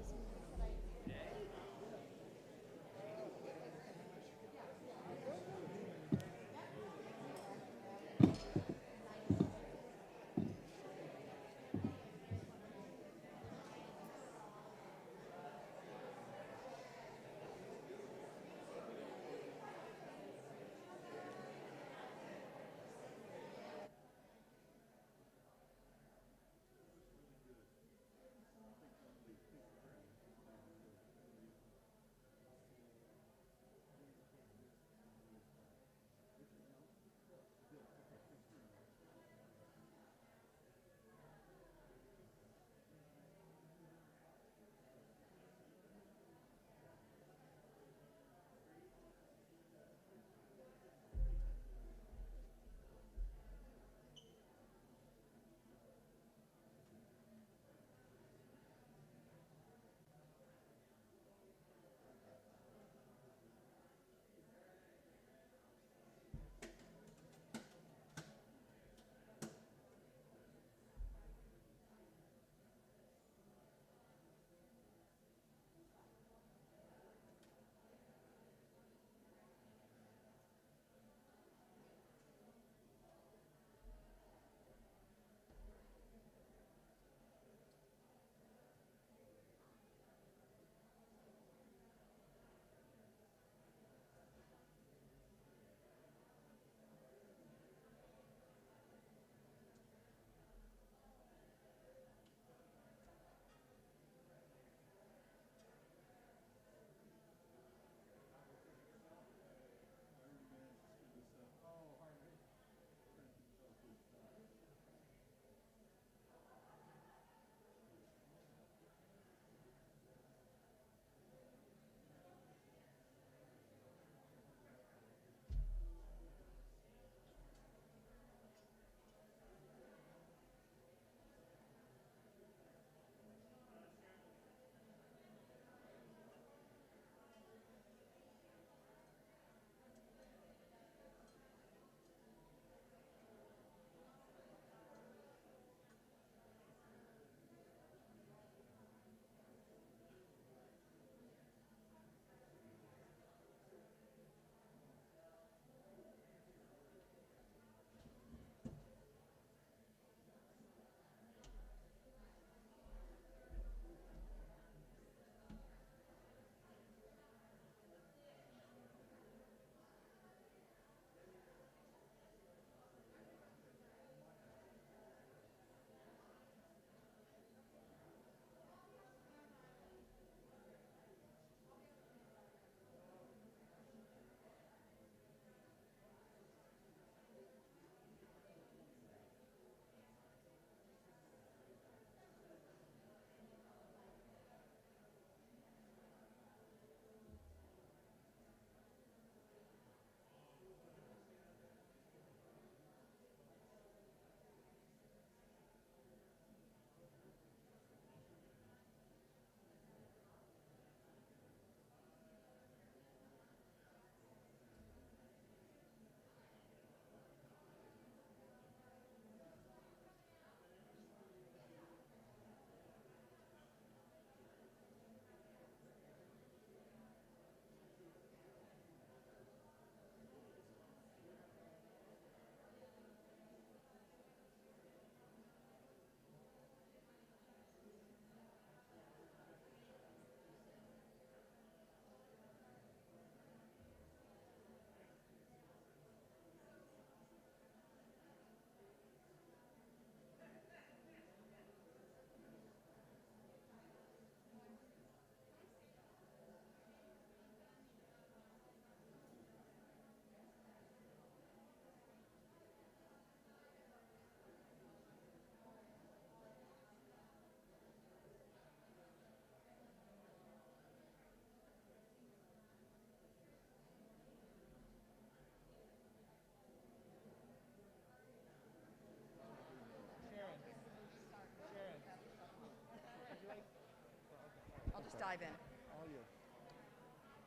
dive in.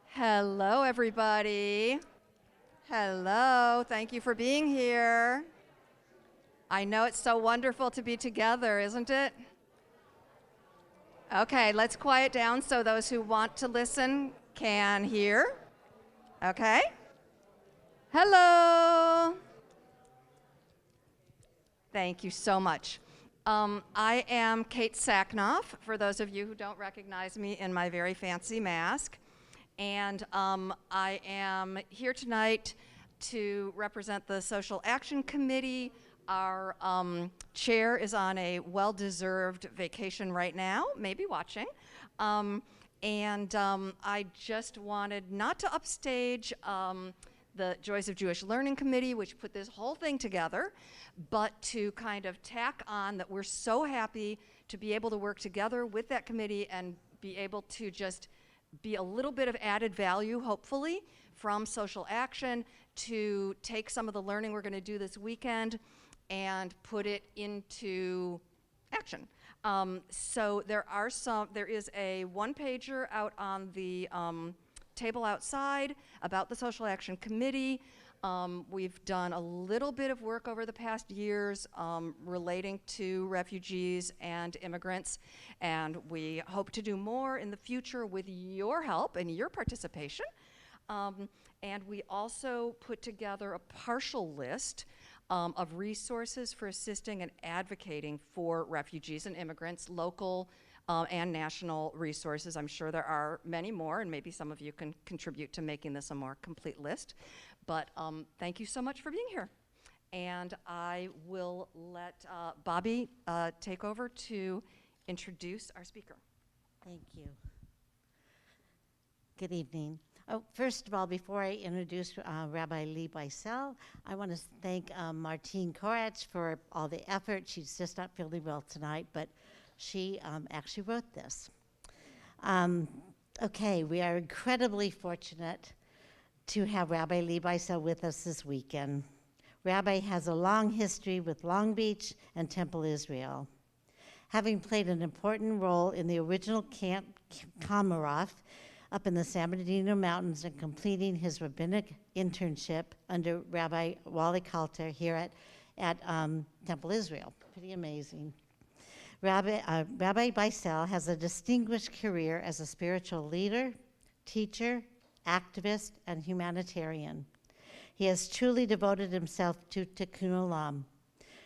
Hello, everybody. Hello. Thank you for being here. I know it's so wonderful to be together, isn't it? Okay, let's quiet down so those who want to listen can hear. Okay? Hello. Thank you so much. I am Kate Sacknoff, for those of you who don't recognize me in my very fancy mask. And I am here tonight to represent the Social Action Committee. Our chair is on a well-deserved vacation right now, maybe watching. I just wanted not to upstage the Joys of Jewish Learning Committee, which put this whole thing together, but to kind of tack on that we're so happy to be able to work together with that committee and be able to just be a little bit of added value, hopefully, from social action to take some of the learning we're going to do this weekend and put it into action. So there is a one-pager out on the table outside about the Social Action Committee. We've done a little bit of work over the past years relating to refugees and immigrants, and we hope to do more in the future with your help and your participation. And we also put together a partial list of resources for assisting and advocating for refugees and immigrants, local and national resources. I'm sure there are many more, and maybe some of you can contribute to making this a more complete list. But thank you so much for being here. And I will let Bobby take over to introduce our speaker. Thank you. Good evening. Oh, first of all, before I introduce Rabbi Lee Bycel, I want to thank Martine Koratz for all the effort. She's just not feeling well tonight, but she actually wrote this. Okay, we are incredibly fortunate to have Rabbi Lee Bycel with us this weekend. Rabbi has a long history with Long Beach and Temple Israel. Having played an important role in the original Camp Komaroff up in the San Bernardino Mountains and completing his rabbinic internship under Rabbi Wally Kalter here at Temple Israel. Pretty amazing. Rabbi Bycel has a distinguished career as a spiritual leader, teacher, activist, and humanitarian. He has truly devoted himself to Tikkun Olam.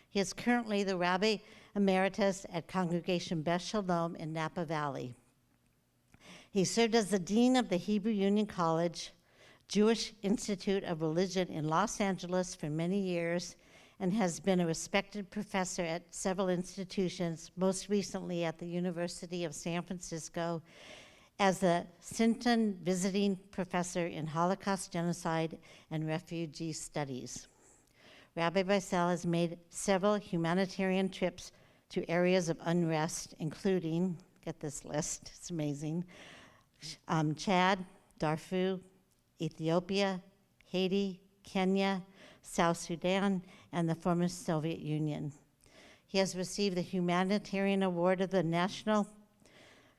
He is currently the Rabbi Emeritus at Congregation Beth Shalom in Napa Valley. He served as the Dean of the Hebrew Union College, Jewish Institute of Religion in Los Angeles for many years, and has been a respected professor at several institutions, most recently at the University of San Francisco as the Sinton Visiting Professor in Holocaust, Genocide, and Refugee Studies. Rabbi Bycel has made several humanitarian trips to areas of unrest, including, get this list, it's amazing, Chad, Darfur, Ethiopia, Haiti, Kenya, South Sudan, and the former Soviet Union. He has received the Humanitarian Award of the National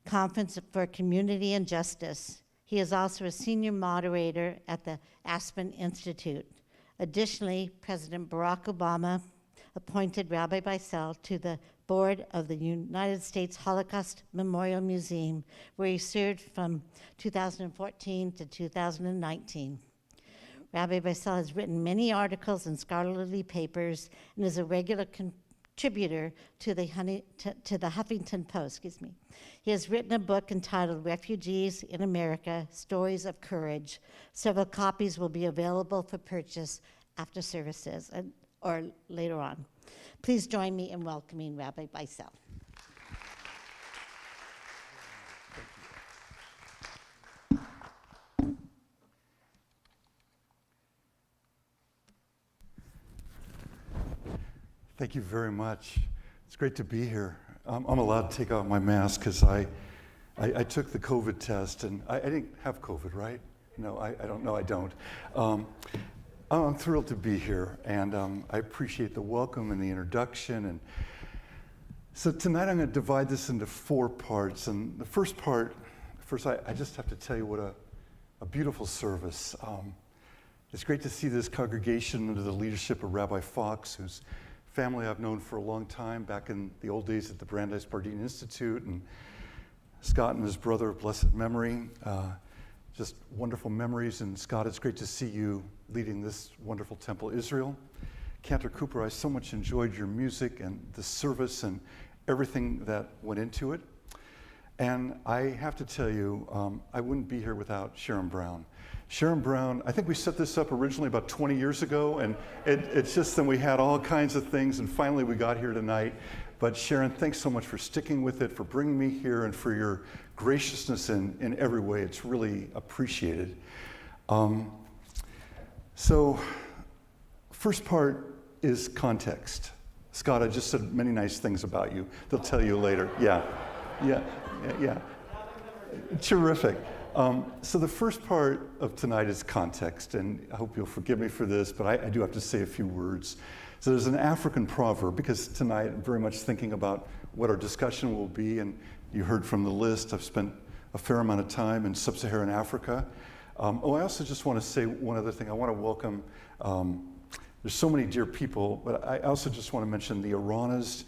Conference for Community and Justice. He is also a senior moderator at the Aspen Institute. Additionally, President Barack Obama appointed Rabbi Bycel to the board of the United States Holocaust Memorial Museum, where he served from 2014 to 2019. Rabbi Bycel has written many articles and scholarly papers and is a regular contributor to the Huffington Post. He has written a book entitled Refugees in America, Stories of Courage. Several copies will be available for purchase after services or later on. Please join me in welcoming Rabbi Bycel. Thank you very much. It's great to be here. I'm allowed to take out my mask because I took the COVID test and I didn't have COVID, right? No, I don't. No, I don't. I'm thrilled to be here, and I appreciate the welcome and the introduction. And so tonight I'm going to divide this into 4 parts. And the first First, I just have to tell you what a beautiful service. It's great to see this congregation under the leadership of Rabbi Fox, whose family I've known for a long time, back in the old days at the Brandeis Bardeen Institute, and Scott and his brother of blessed memory. Just wonderful memories. And Scott, it's great to see you leading this wonderful temple, Israel. Cantor Cooper, I so much enjoyed your music and the service and everything that went into it. And I have to tell you, I wouldn't be here without Sharon Brown. Sharon Brown, I think we set this up originally about 20 years ago, and it's just that we had all kinds of things, and finally we got here tonight. But Sharon, thanks so much for sticking with it, for bringing me here, and for your graciousness in every way. It's really appreciated. So, first part is context. Scott, I just said many nice things about you. They'll tell you later. Yeah. Terrific. So the first part of tonight is context, and I hope you'll forgive me for this, but I do have to say a few words. So there's an African proverb, because tonight I'm very much thinking about what our discussion will be, and you heard from the list, I've spent a fair amount of time in sub-Saharan Africa. I also just want to say one other thing. I want to welcome, there's so many dear people, but I also just want to mention the Aranas,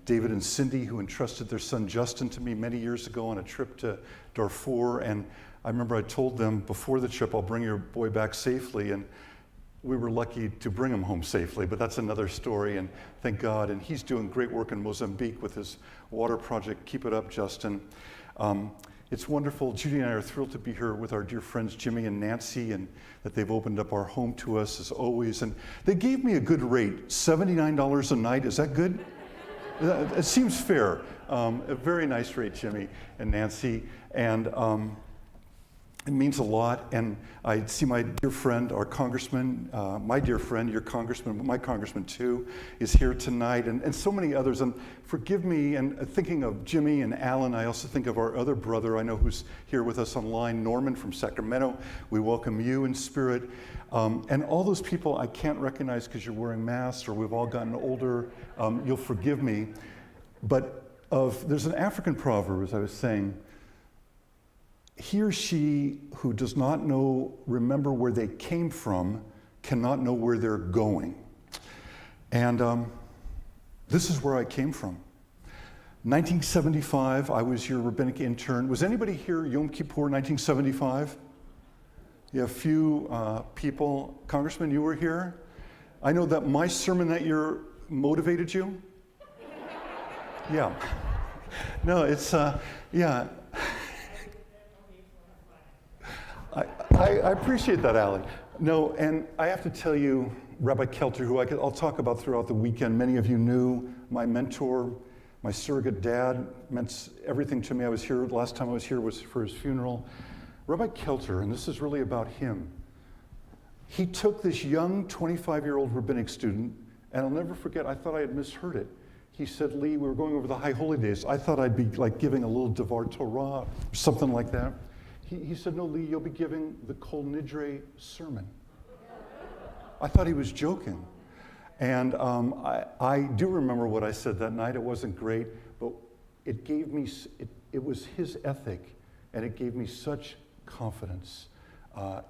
David and Cindy, who entrusted their son Justin to me many years ago on a trip to Darfur. And I remember I told them before the trip, I'll bring your boy back safely. And we were lucky to bring him home safely, but that's another story, and thank God. And he's doing great work in Mozambique with his water project. Keep it up, Justin. It's wonderful. Judy and I are thrilled to be here with our dear friends Jimmy and Nancy, and that they've opened up our home to us as always. And they gave me a good rate, $79 a night. Is that good? It seems fair. A very nice rate, Jimmy and Nancy. And it means a lot. And I see my dear friend, our congressman, my dear friend, your congressman, my congressman too, is here tonight, and so many others. And forgive me, and thinking of Jimmy and Alan, I also think of our other brother I know who's here with us online, Norman from Sacramento. We welcome you in spirit. And all those people I can't recognize because you're wearing masks or we've all gotten older. You'll forgive me. But there's an African proverb, as I was saying, he or she who does not remember where they came from cannot know where they're going. And this is where I came from. 1975, I was your rabbinic intern. Was anybody here Yom Kippur 1975? Yeah, a few people. Congressman, you were here? I know that my sermon that year motivated you. Yeah. No, it's, yeah. I appreciate that, Allie. No, and I have to tell you, Rabbi Kelter, who I'll talk about throughout the weekend, many of you knew, my mentor, my surrogate dad, meant everything to me. I was here, last time I was here was for his funeral. Rabbi Kelter, and this is really about him, he took this young 25-year-old rabbinic student, and I'll never forget, I thought I had misheard it. He said, Lee, we were going over the High Holy Days. I thought I'd be like giving a little Devar Torah, something like that. He said, no, Lee, you'll be giving the Kol Nidre sermon. I thought he was joking. And I do remember what I said that night. It wasn't great, but it gave me, it was his ethic, and it gave me such confidence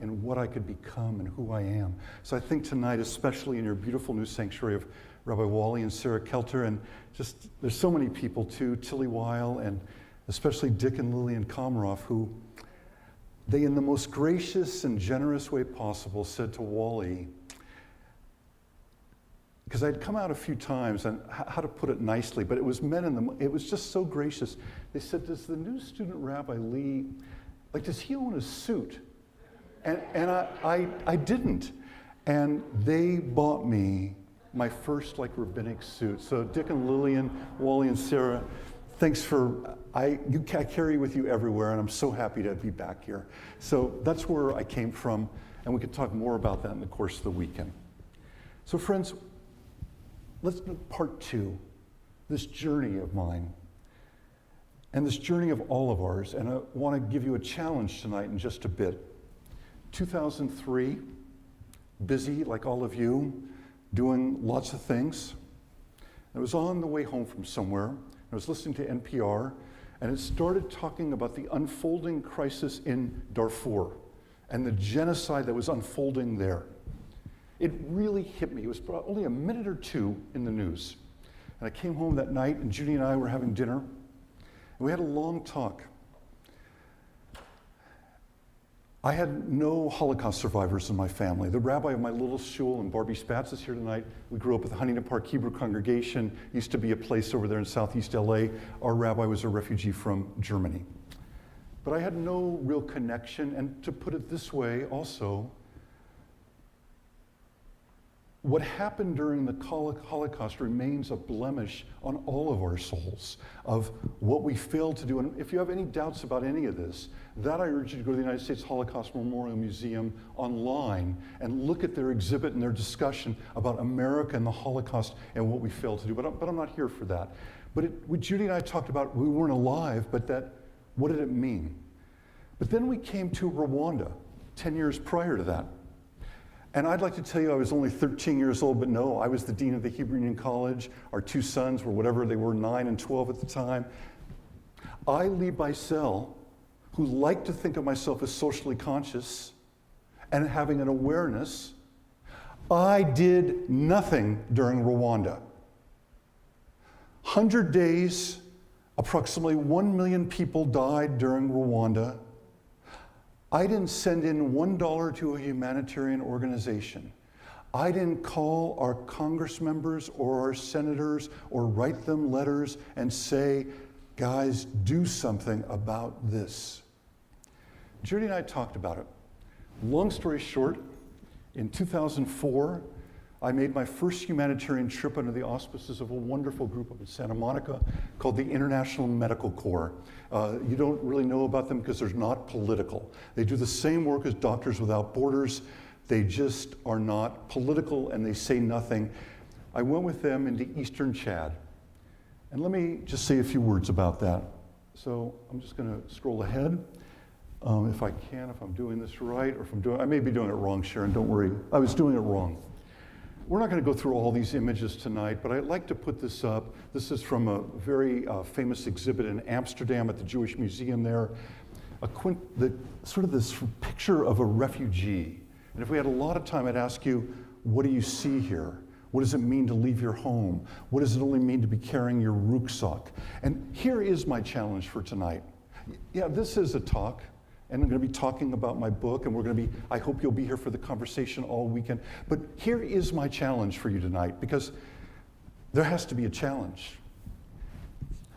in what I could become and who I am. So I think tonight, especially in your beautiful new sanctuary of Rabbi Wally and Sarah Kelter, and just, there's so many people too, Tilly Weil, and especially Dick and Lillian Komaroff, who they, in the most gracious and generous way possible, said to Wally, because I'd come out a few times, and how to put it nicely, but it was men in the, it was just so gracious. They said, does the new student Rabbi Lee, like, does he own a suit? And I didn't. And they bought me my first, like, rabbinic suit. So Dick and Lillian, Wally and Sarah, thanks for, I carry you with you everywhere, and I'm so happy to be back here. So that's where I came from, and we could talk more about that in the course of the weekend. So friends, let's do part two, this journey of mine, and this journey of all of ours, and I want to give you a challenge tonight in just a bit. 2003, busy like all of you, doing lots of things. I was on the way home from somewhere. I was listening to NPR, And it started talking about the unfolding crisis in Darfur and the genocide that was unfolding there. It really hit me. It was only a minute or two in the news. And I came home that night, and Judy and I were having dinner, and we had a long talk. I had no Holocaust survivors in my family. The rabbi of my little shul, and Barbie Spatz is here tonight. We grew up with the Huntington Park Hebrew congregation. Used to be a place over there in Southeast LA. Our rabbi was a refugee from Germany. But I had no real connection, and to put it this way also, what happened during the Holocaust remains a blemish on all of our souls of what we failed to do. And if you have any doubts about any of this, that I urge you to go to the United States Holocaust Memorial Museum online and look at their exhibit and their discussion about America and the Holocaust and what we failed to do. But I'm not here for that. But what Judy and I talked about, we weren't alive, but what did it mean? But then we came to Rwanda 10 years prior to that. And I'd like to tell you I was only 13 years old, but no, I was the dean of the Hebrew Union College. Our two sons were whatever they were, 9 and 12 at the time. I, Lee Bycel, who liked to think of myself as socially conscious and having an awareness, I did nothing during Rwanda. 100 days, approximately 1 million people died during Rwanda. I didn't send in $1 to a humanitarian organization. I didn't call our Congress members or our senators or write them letters and say, guys, do something about this. Judy and I talked about it. Long story short, in 2004, I made my first humanitarian trip under the auspices of a wonderful group up in Santa Monica called the International Medical Corps. You don't really know about them because they're not political. They do the same work as Doctors Without Borders. They just are not political and they say nothing. I went with them into eastern Chad. And let me just say a few words about that. So I'm just going to scroll ahead. If I can, if I'm doing this right, or I may be doing it wrong, Sharon, don't worry. I was doing it wrong. We're not going to go through all these images tonight, but I'd like to put this up. This is from a very famous exhibit in Amsterdam at the Jewish Museum there. Sort of this picture of a refugee. And if we had a lot of time, I'd ask you, what do you see here? What does it mean to leave your home? What does it only mean to be carrying your rucksack? And here is my challenge for tonight. Yeah, this is a talk. And I'm going to be talking about my book, and I hope you'll be here for the conversation all weekend. But here is my challenge for you tonight, because there has to be a challenge.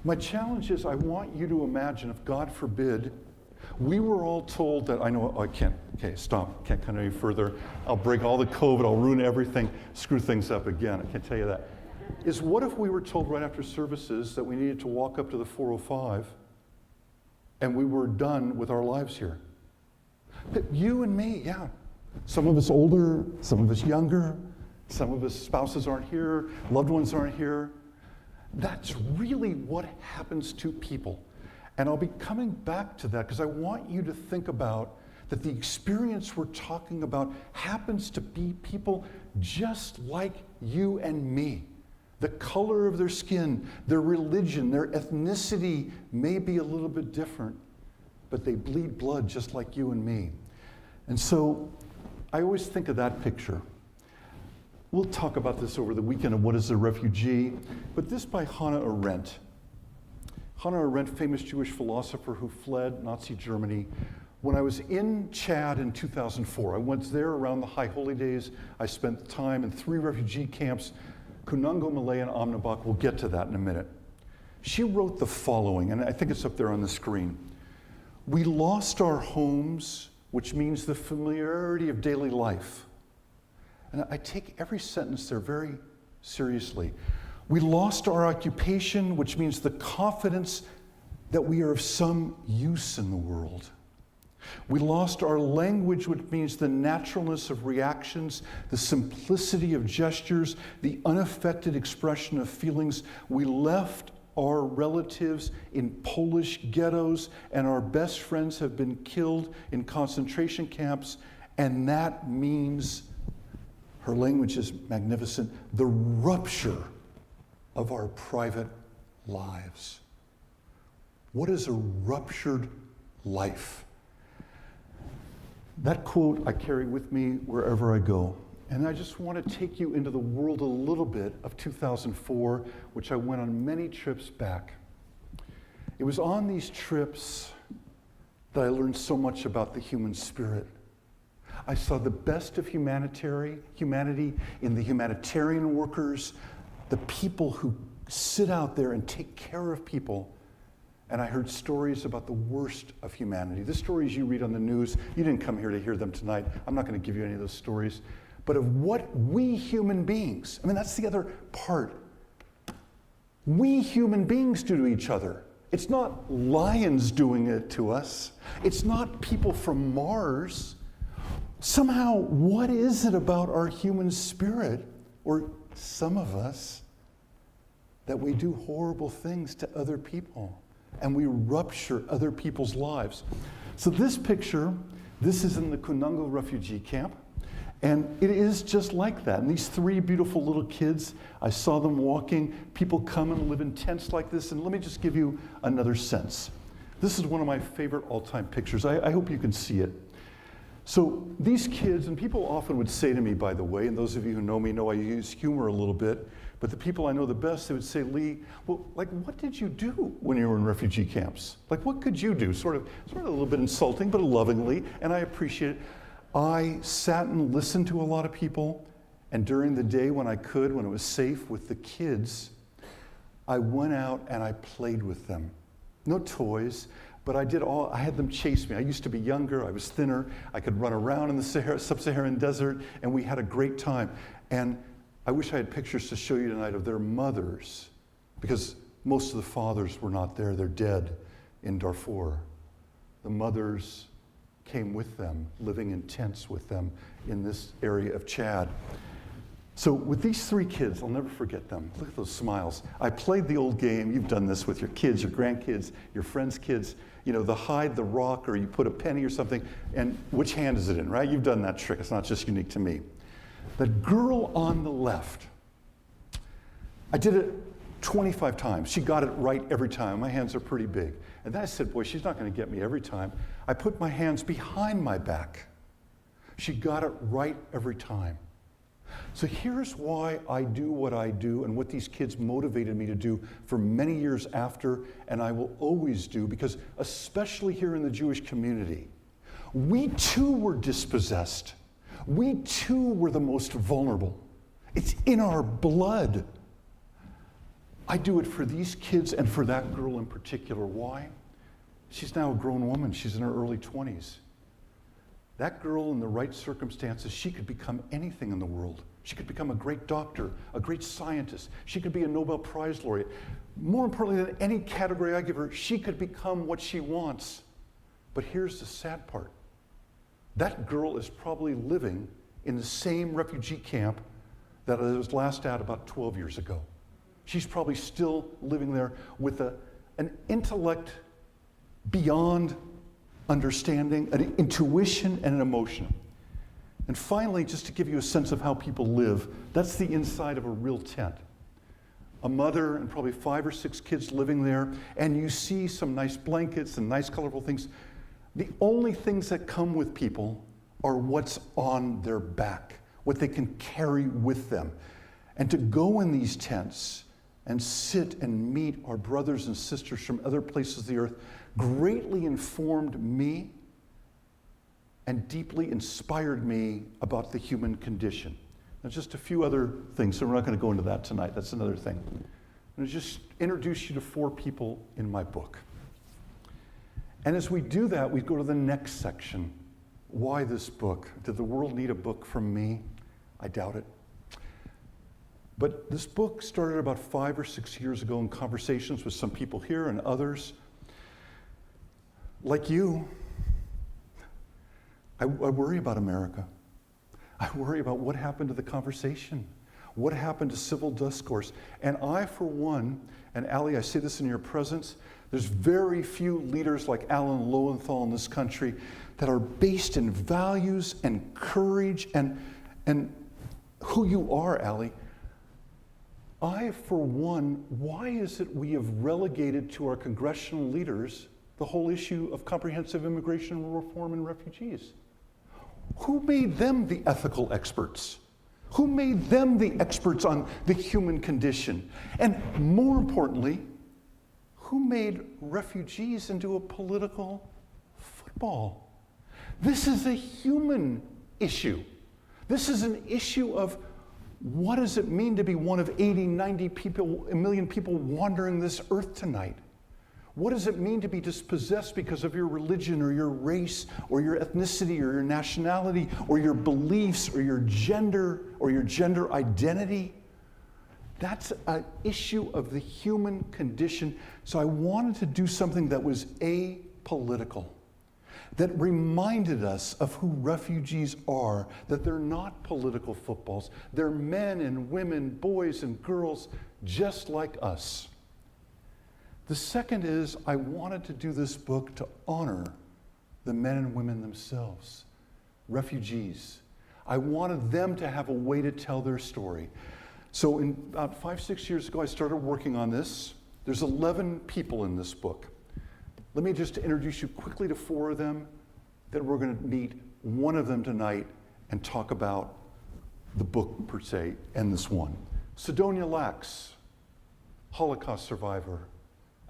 My challenge is I want you to imagine, if God forbid, we were all told that, I can't, okay, stop, can't come any further. I'll break all the COVID, I'll ruin everything, screw things up again, I can't tell you that. What if we were told right after services that we needed to walk up to the 405 and we were done with our lives here? You and me, yeah. Some of us older, some of us younger, some of us spouses aren't here, loved ones aren't here. That's really what happens to people. And I'll be coming back to that because I want you to think about that the experience we're talking about happens to be people just like you and me. The color of their skin, their religion, their ethnicity may be a little bit different, but they bleed blood just like you and me. And so I always think of that picture. We'll talk about this over the weekend of what is a refugee, but this by Hannah Arendt. Hannah Arendt, famous Jewish philosopher who fled Nazi Germany. When I was in Chad in 2004, I went there around the High Holy Days. I spent time in 3 refugee camps, Kunungo, Malay, and Omnibok. We'll get to that in a minute. She wrote the following, and I think it's up there on the screen. We lost our homes, which means the familiarity of daily life. And I take every sentence there very seriously. We lost our occupation, which means the confidence that we are of some use in the world. We lost our language, which means the naturalness of reactions, the simplicity of gestures, the unaffected expression of feelings. We left our relatives in Polish ghettos, and our best friends have been killed in concentration camps, and that means, her language is magnificent, the rupture of our private lives. What is a ruptured life? That quote I carry with me wherever I go. And I just want to take you into the world a little bit of 2004, which I went on many trips back. It was on these trips that I learned so much about the human spirit. I saw the best of humanity in the humanitarian workers, the people who sit out there and take care of people. And I heard stories about the worst of humanity. The stories you read on the news, you didn't come here to hear them tonight. I'm not going to give you any of those stories. But of what we human beings, I mean, that's the other part. We human beings do to each other. It's not lions doing it to us. It's not people from Mars. Somehow, what is it about our human spirit, or some of us, that we do horrible things to other people and we rupture other people's lives? So this picture, this is in the Kunungu refugee camp. And it is just like that. And these three beautiful little kids, I saw them walking. People come and live in tents like this. And let me just give you another sense. This is one of my favorite all-time pictures. I hope you can see it. So these kids, and people often would say to me, by the way, and those of you who know me know I use humor a little bit, but the people I know the best, they would say, Lee, well, like, what did you do when you were in refugee camps? Like, what could you do? Sort of a little bit insulting, but lovingly, and I appreciate it. I sat and listened to a lot of people, and during the day when I could, when it was safe with the kids, I went out and I played with them. No toys, but I had them chase me. I used to be younger, I was thinner, I could run around in the sub-Saharan desert, and we had a great time. And I wish I had pictures to show you tonight of their mothers, because most of the fathers were not there, they're dead in Darfur. The mothers came with them, living in tents with them in this area of Chad. So with these three kids, I'll never forget them. Look at those smiles. I played the old game. You've done this with your kids, your grandkids, your friends' kids. You know, the hide the rock, or you put a penny or something, and which hand is it in, right? You've done that trick. It's not just unique to me. The girl on the left, I did it 25 times. She got it right every time. My hands are pretty big. And then I said, boy, she's not going to get me every time. I put my hands behind my back. She got it right every time. So here's why I do what I do and what these kids motivated me to do for many years after, and I will always do, because especially here in the Jewish community, we too were dispossessed. We too were the most vulnerable. It's in our blood. I do it for these kids and for that girl in particular. Why? She's now a grown woman. She's in her early 20s. That girl, in the right circumstances, she could become anything in the world. She could become a great doctor, a great scientist. She could be a Nobel Prize laureate. More importantly than any category I give her, she could become what she wants. But here's the sad part. That girl is probably living in the same refugee camp that I was last at about 12 years ago. She's probably still living there with an intellect beyond understanding, an intuition, and an emotion. And finally, just to give you a sense of how people live, that's the inside of a real tent. A mother and probably 5 or 6 kids living there, and you see some nice blankets and nice colorful things. The only things that come with people are what's on their back, what they can carry with them. And to go in these tents and sit and meet our brothers and sisters from other places of the earth greatly informed me and deeply inspired me about the human condition. Now, just a few other things, so we're not going to go into that tonight. That's another thing. I'm going to just introduce you to 4 people in my book. And as we do that, we go to the next section. Why this book? Did the world need a book from me? I doubt it. But this book started about 5 or 6 years ago in conversations with some people here and others. Like you, I worry about America. I worry about what happened to the conversation. What happened to civil discourse? And I, for one, and Ali, I say this in your presence, there's very few leaders like Alan Lowenthal in this country that are based in values and courage and who you are, Ali. for one, why is it we have relegated to our congressional leaders the whole issue of comprehensive immigration reform and refugees? Who made them the ethical experts? Who made them the experts on the human condition? And more importantly, who made refugees into a political football? This is a human issue. This is an issue of what does it mean to be one of 80, 90 people, a million people wandering this earth tonight? What does it mean to be dispossessed because of your religion or your race or your ethnicity or your nationality or your beliefs or your gender identity? That's an issue of the human condition. So I wanted to do something that was apolitical, that reminded us of who refugees are, that they're not political footballs. They're men and women, boys and girls, just like us. The second is I wanted to do this book to honor the men and women themselves, refugees. I wanted them to have a way to tell their story. So about 5-6 years ago, I started working on this. There's 11 people in this book. Let me just introduce you quickly to 4 of them, then we're going to meet one of them tonight and talk about the book per se and this one. Sidonia Lax, Holocaust survivor,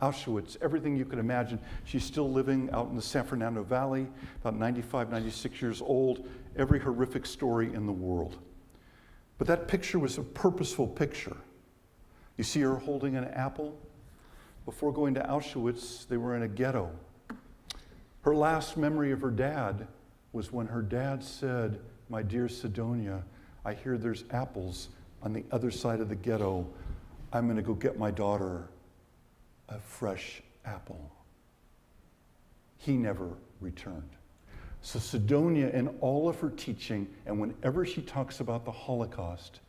Auschwitz, everything you could imagine. She's still living out in the San Fernando Valley, about 95, 96 years old, every horrific story in the world. But that picture was a purposeful picture. You see her holding an apple. Before going to Auschwitz, they were in a ghetto. Her last memory of her dad was when her dad said, "My dear Sidonia, I hear there's apples on the other side of the ghetto. I'm going to go get my daughter a fresh apple." He never returned. So Sidonia, in all of her teaching, and whenever she talks about the Holocaust,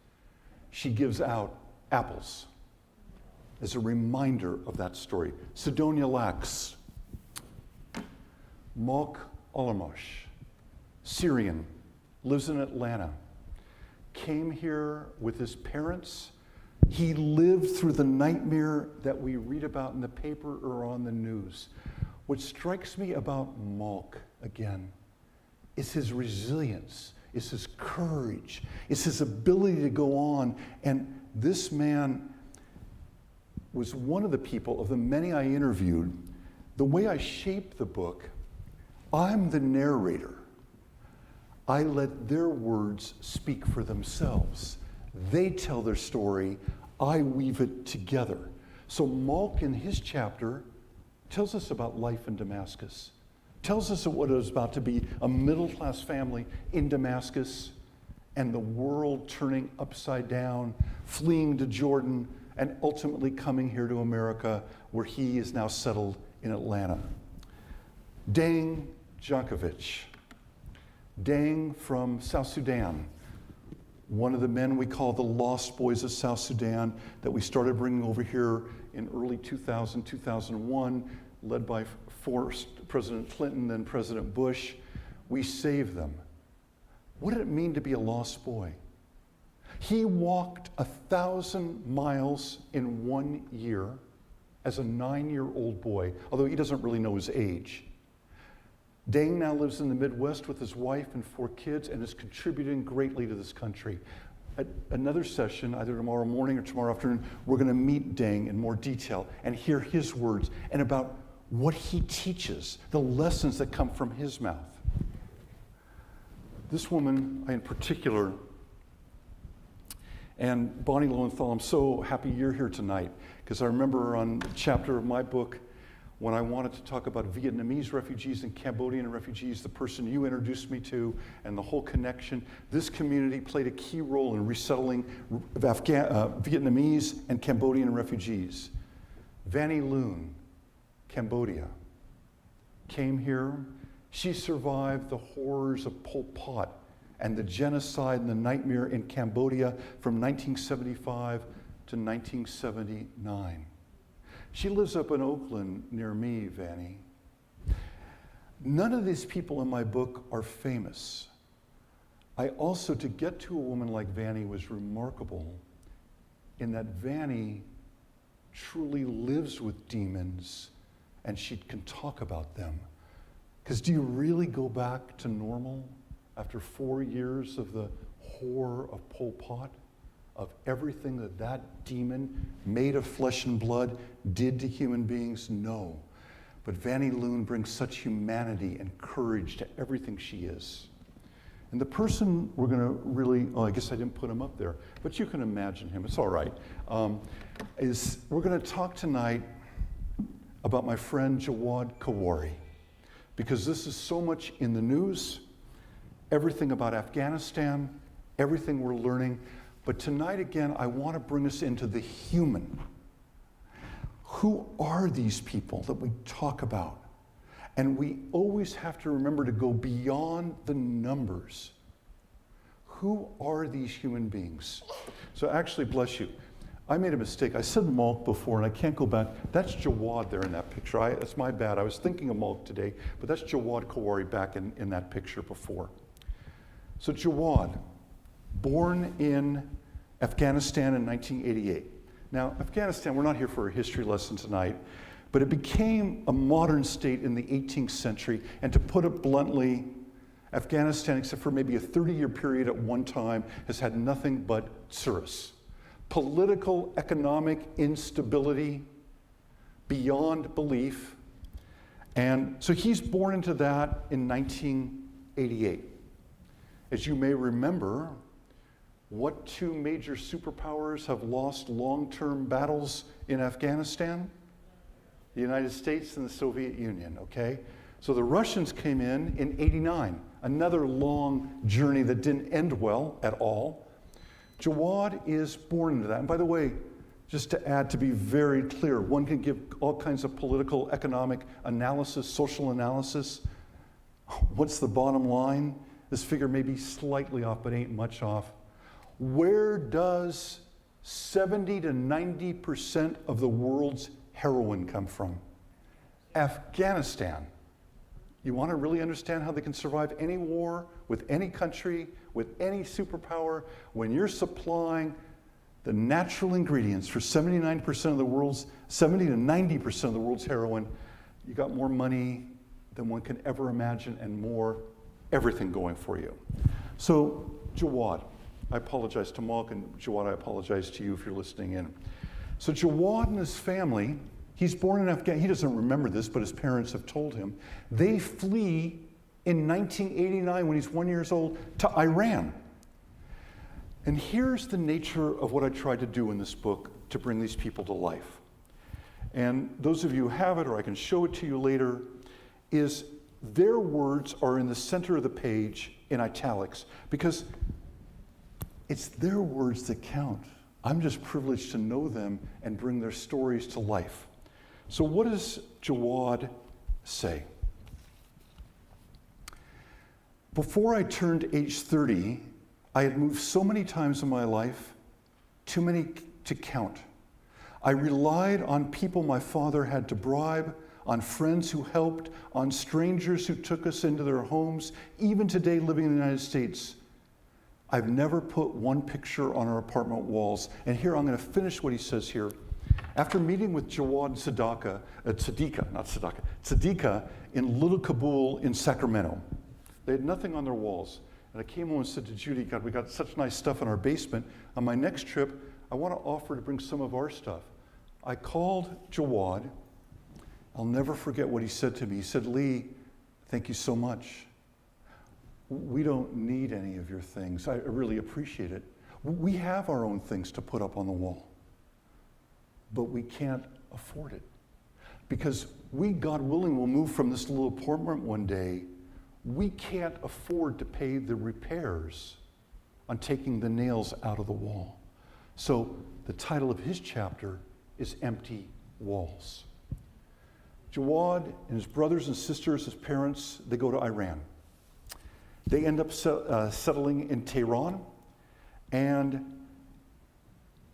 she gives out apples as a reminder of that story. Sidonia Lax, Malk Olamosh, Syrian, lives in Atlanta, came here with his parents. He lived through the nightmare that we read about in the paper or on the news. What strikes me about Malk, again, is his resilience, is his courage, is his ability to go on. And this man was one of the people, of the many I interviewed. The way I shaped the book, I'm the narrator. I let their words speak for themselves. They tell their story, I weave it together. So Malk, in his chapter, tells us about life in Damascus, tells us what it was about to be a middle-class family in Damascus and the world turning upside down, fleeing to Jordan, and ultimately coming here to America, where he is now settled in Atlanta. Dang Jankovic. Dang from South Sudan, one of the men we call the Lost Boys of South Sudan that we started bringing over here in early 2000, 2001, led by first President Clinton, then President Bush. We saved them. What did it mean to be a lost boy? He walked 1,000 miles in 1 year as a 9-year-old boy, although he doesn't really know his age. Dang now lives in the Midwest with his wife and 4 kids and is contributing greatly to this country. At another session, either tomorrow morning or tomorrow afternoon, we're going to meet Dang in more detail and hear his words and about what he teaches, the lessons that come from his mouth. This woman in particular, and Bonnie Lowenthal, I'm so happy you're here tonight, because I remember on a chapter of my book when I wanted to talk about Vietnamese refugees and Cambodian refugees, the person you introduced me to and the whole connection. This community played a key role in resettling Vietnamese and Cambodian refugees. Vanny Loon, Cambodia, came here. She survived the horrors of Pol Pot and the genocide and the nightmare in Cambodia from 1975 to 1979. She lives up in Oakland near me, Vanny. None of these people in my book are famous. I also, to get to a woman like Vanny was remarkable in that Vanny truly lives with demons and she can talk about them. Because do you really go back to normal after 4 years of the horror of Pol Pot, of everything that that demon made of flesh and blood did to human beings? No. But Vanny Loon brings such humanity and courage to everything she is. And the person we're going to really, oh, I guess I didn't put him up there, but you can imagine him, it's all right, we're going to talk tonight about my friend Jawad Kawari, because this is so much in the news, everything about Afghanistan, everything we're learning. But tonight, again, I want to bring us into the human. Who are these people that we talk about? And we always have to remember to go beyond the numbers. Who are these human beings? So actually, bless you, I made a mistake. I said Malk before, and I can't go back. That's Jawad there in that picture. That's my bad. I was thinking of Malk today, but that's Jawad Kawari back in that picture before. So Jawad, born in Afghanistan in 1988. Now, Afghanistan, we're not here for a history lesson tonight, but it became a modern state in the 18th century, and to put it bluntly, Afghanistan, except for maybe a 30-year period at one time, has had nothing but cirrus. Political, economic instability beyond belief. And so he's born into that in 1988. As you may remember, what two major superpowers have lost long-term battles in Afghanistan? The United States and the Soviet Union, okay? So the Russians came in 89, another long journey that didn't end well at all. Jawad is born into that. And by the way, just to add, to be very clear, one can give all kinds of political, economic analysis, social analysis. What's the bottom line? This figure may be slightly off, but ain't much off. Where does 70 to 90% of the world's heroin come from? Afghanistan. You want to really understand how they can survive any war with any country, with any superpower? When you're supplying the natural ingredients for 79% of the world's, 70 to 90% of the world's heroin, you got more money than one can ever imagine and more everything going for you. So Jawad, I apologize to Malk, and Jawad, I apologize to you if you're listening in. So Jawad and his family, he's born in Afghanistan. He doesn't remember this, but his parents have told him. They flee in 1989, when he's 1 year old, to Iran. And here's the nature of what I tried to do in this book to bring these people to life. And those of you who have it, or I can show it to you later, is their words are in the center of the page in italics, because it's their words that count. I'm just privileged to know them and bring their stories to life. So what does Jawad say? Before I turned age 30, I had moved so many times in my life, too many to count. I relied on people my father had to bribe, on friends who helped, on strangers who took us into their homes. Even today, living in the United States, I've never put one picture on our apartment walls. And here, I'm going to finish what he says here. After meeting with Jawad and Tzadika in Little Kabul in Sacramento, they had nothing on their walls. And I came home and said to Judy, God, we got such nice stuff in our basement. On my next trip, I want to offer to bring some of our stuff. I called Jawad. I'll never forget what he said to me. He said, Lee, thank you so much. We don't need any of your things. I really appreciate it. We have our own things to put up on the wall, but we can't afford it. Because we, God willing, will move from this little apartment one day. We can't afford to pay the repairs on taking the nails out of the wall. So the title of his chapter is Empty Walls. Jawad and his brothers and sisters, his parents, they go to Iran. They end up settling in Tehran. And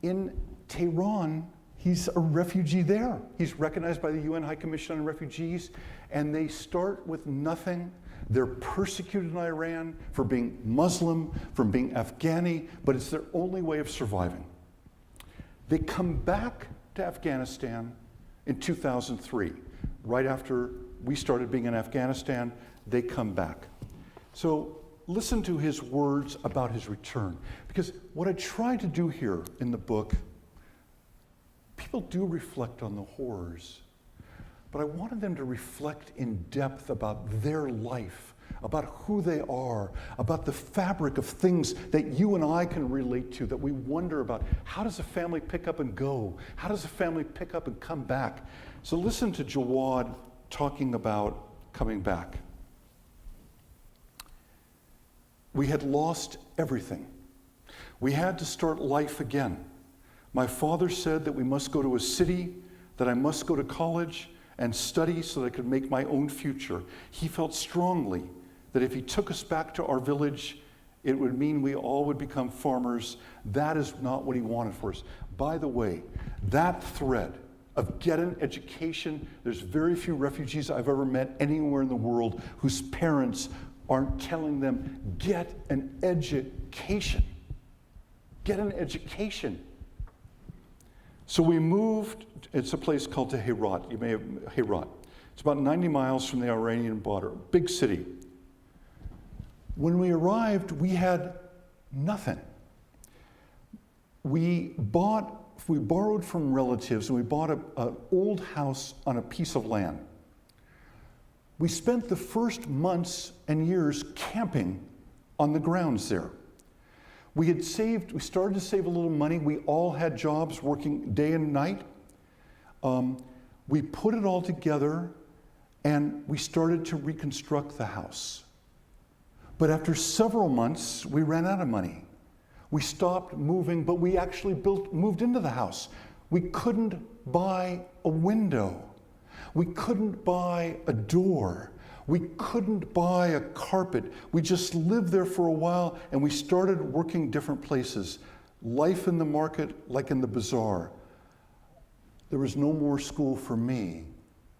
in Tehran, he's a refugee there. He's recognized by the UN High Commission on Refugees. And they start with nothing. They're persecuted in Iran for being Muslim, from being Afghani, but it's their only way of surviving. They come back to Afghanistan in 2003. Right after we started being in Afghanistan, they come back. So listen to his words about his return. Because what I try to do here in the book, people do reflect on the horrors, but I wanted them to reflect in depth about their life, about who they are, about the fabric of things that you and I can relate to, that we wonder about. How does a family pick up and go? How does a family pick up and come back? So listen to Jawad talking about coming back. We had lost everything. We had to start life again. My father said that we must go to a city, that I must go to college and study so that I could make my own future. He felt strongly that if he took us back to our village, it would mean we all would become farmers. That is not what he wanted for us. By the way, that thread of get an education, there's very few refugees I've ever met anywhere in the world whose parents aren't telling them, get an education. Get an education. So we moved, it's a place called Herat. You may have Herat. It's about 90 miles from the Iranian border, big city. When we arrived, we had nothing. We borrowed from relatives, and we bought an old house on a piece of land. We spent the first months and years camping on the grounds there. We started to save a little money. We all had jobs working day and night. We put it all together, and we started to reconstruct the house. But after several months, we ran out of money. We stopped moving, but we actually moved into the house. We couldn't buy a window. We couldn't buy a door. We couldn't buy a carpet. We just lived there for a while, and we started working different places. Life in the market, like in the bazaar. There was no more school for me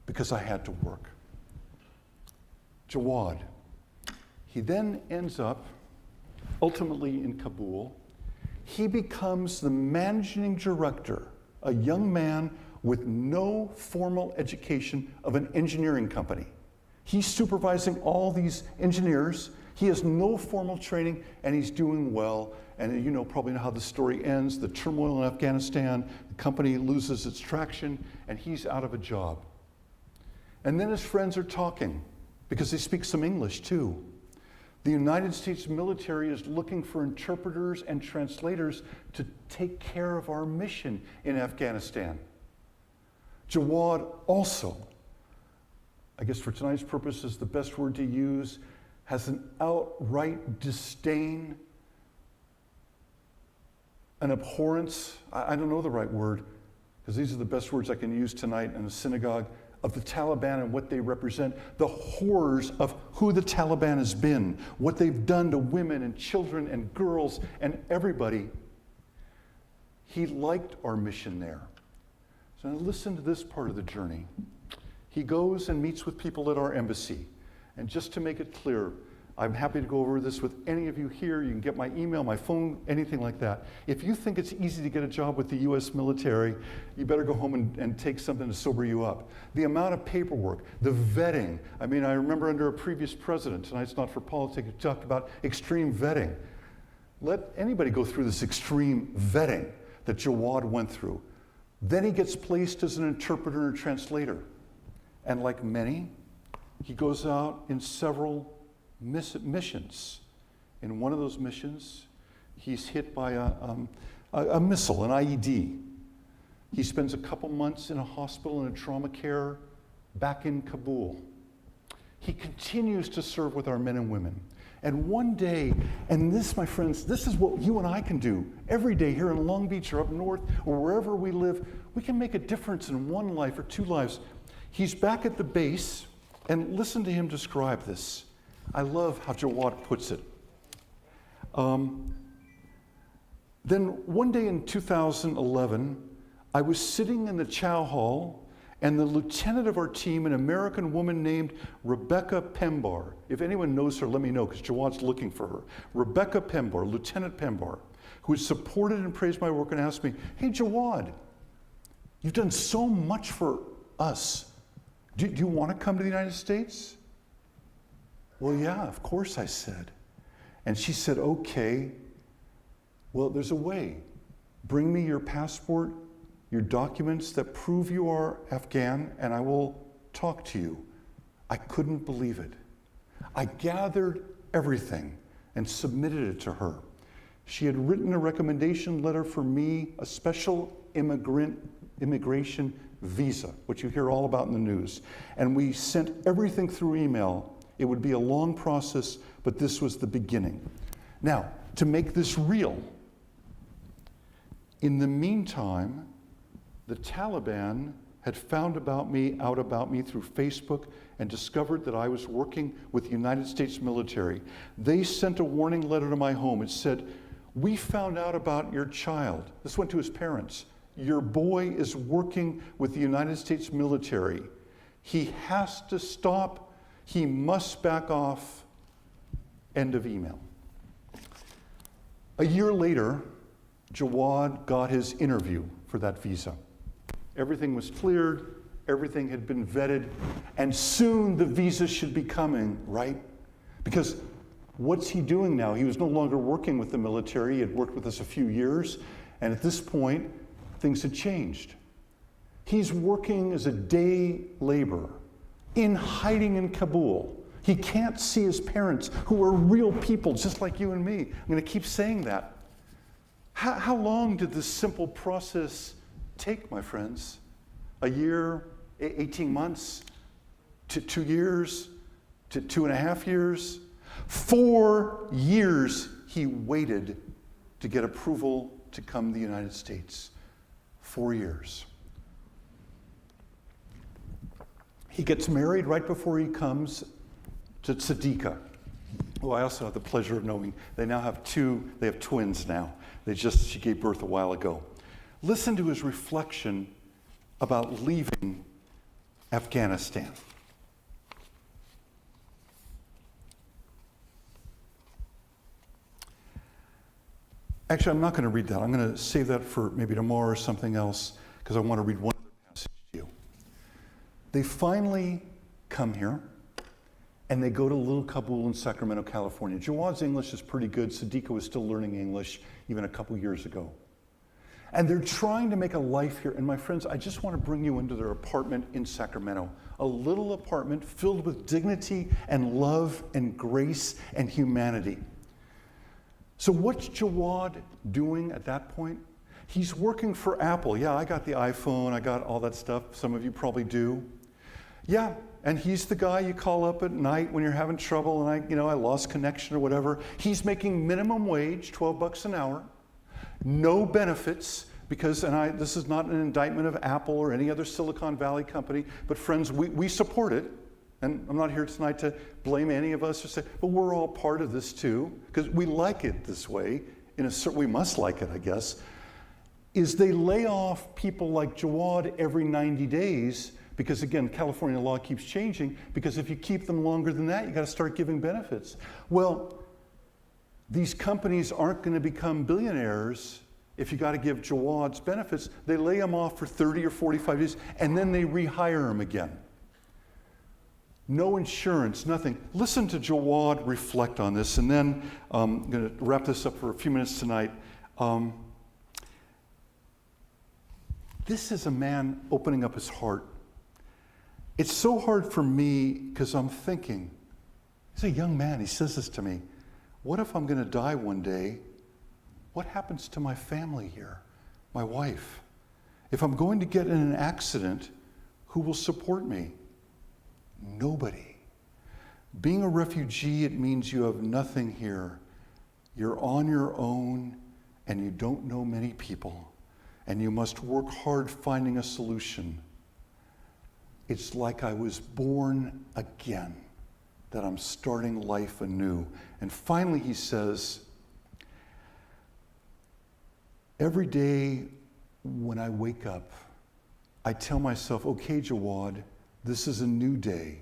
because I had to work. Jawad. He then ends up ultimately in Kabul. He becomes the managing director, a young man with no formal education of an engineering company. He's supervising all these engineers. He has no formal training, and he's doing well. And you probably know how the story ends. The turmoil in Afghanistan, the company loses its traction, and he's out of a job. And then his friends are talking, because they speak some English too. The United States military is looking for interpreters and translators to take care of our mission in Afghanistan. Jawad also, I guess for tonight's purposes, the best word to use, has an outright disdain, an abhorrence, I don't know the right word, because these are the best words I can use tonight in a synagogue, of the Taliban and what they represent, the horrors of who the Taliban has been, what they've done to women and children and girls and everybody. He liked our mission there. So now listen to this part of the journey. He goes and meets with people at our embassy. And just to make it clear, I'm happy to go over this with any of you here. You can get my email, my phone, anything like that. If you think it's easy to get a job with the US military, you better go home and take something to sober you up. The amount of paperwork, the vetting. I mean, I remember under a previous president, tonight's not for politics, he talked about extreme vetting. Let anybody go through this extreme vetting that Jawad went through. Then he gets placed as an interpreter and translator. And like many, he goes out in several missions. In one of those missions, he's hit by a missile, an IED. He spends a couple months in a hospital in a trauma care back in Kabul. He continues to serve with our men and women. And one day, and this, my friends, this is what you and I can do every day here in Long Beach or up north or wherever we live. We can make a difference in one life or two lives. He's back at the base, and listen to him describe this. I love how Jawad puts it. Then one day in 2011, I was sitting in the chow hall, and the lieutenant of our team, an American woman named Rebecca Pembar, if anyone knows her, let me know, because Jawad's looking for her. Rebecca Pembar, Lieutenant Pembar, who has supported and praised my work and asked me, hey, Jawad, you've done so much for us. Do you want to come to the United States? Well, yeah, of course, I said. And she said, okay, well, there's a way. Bring me your passport, your documents that prove you are Afghan, and I will talk to you. I couldn't believe it. I gathered everything and submitted it to her. She had written a recommendation letter for me, a special immigration visa, which you hear all about in the news. And we sent everything through email. It would be a long process, but this was the beginning. Now, to make this real, in the meantime, the Taliban had found out about me through Facebook and discovered that I was working with the United States military. They sent a warning letter to my home. It said, we found out about your child. This went to his parents. Your boy is working with the United States military. He has to stop. He must back off. End of email. A year later, Jawad got his interview for that visa. Everything was cleared, everything had been vetted, and soon the visa should be coming, right? Because what's he doing now? He was no longer working with the military. He had worked with us a few years, and at this point, things had changed. He's working as a day laborer, in hiding in Kabul. He can't see his parents, who are real people, just like you and me. I'm going to keep saying that. How long did this simple process take, my friends? A year, 18 months, to 2 years, to 2.5 years? 4 years he waited to get approval to come to the United States. 4 years. He gets married right before he comes to Tzadika, who I also have the pleasure of knowing. They have twins now. She gave birth a while ago. Listen to his reflection about leaving Afghanistan. Actually, I'm not going to read that. I'm going to save that for maybe tomorrow or something else, because I want to read one other passage to you. They finally come here, and they go to Little Kabul in Sacramento, California. Jawad's English is pretty good. Tzadika was still learning English even a couple years ago. And they're trying to make a life here. And my friends, I just want to bring you into their apartment in Sacramento. A little apartment filled with dignity and love and grace and humanity. So what's Jawad doing at that point? He's working for Apple. Yeah, I got the iPhone. I got all that stuff. Some of you probably do. Yeah, and he's the guy you call up at night when you're having trouble and I lost connection or whatever. He's making minimum wage, $12 an hour. No benefits, because, this is not an indictment of Apple or any other Silicon Valley company, but friends, we support it. And I'm not here tonight to blame any of us or say, but we're all part of this too, because we like it this way. We must like it, I guess. Is they lay off people like Jawad every 90 days, because again, California law keeps changing, because if you keep them longer than that, you got to start giving benefits. Well, these companies aren't going to become billionaires if you got to give Jawad's benefits. They lay them off for 30 or 45 days, and then they rehire them again. No insurance, nothing. Listen to Jawad reflect on this, and then I'm going to wrap this up for a few minutes tonight. This is a man opening up his heart. It's so hard for me because I'm thinking, he's a young man, he says this to me. What if I'm going to die one day? What happens to my family here, my wife? If I'm going to get in an accident, who will support me? Nobody. Being a refugee, it means you have nothing here. You're on your own, and you don't know many people, and you must work hard finding a solution. It's like I was born again, that I'm starting life anew. And finally he says, every day when I wake up, I tell myself, okay, Jawad, this is a new day.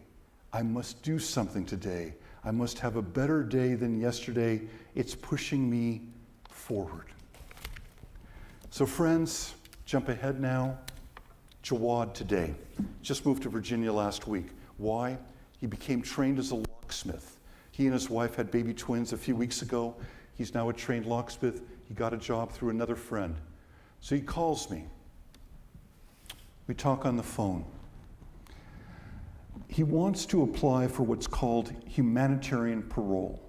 I must do something today. I must have a better day than yesterday. It's pushing me forward. So friends, jump ahead now. Jawad today. Just moved to Virginia last week. Why? He became trained as a locksmith. He and his wife had baby twins a few weeks ago. He's now a trained locksmith. He got a job through another friend. So he calls me. We talk on the phone. He wants to apply for what's called humanitarian parole.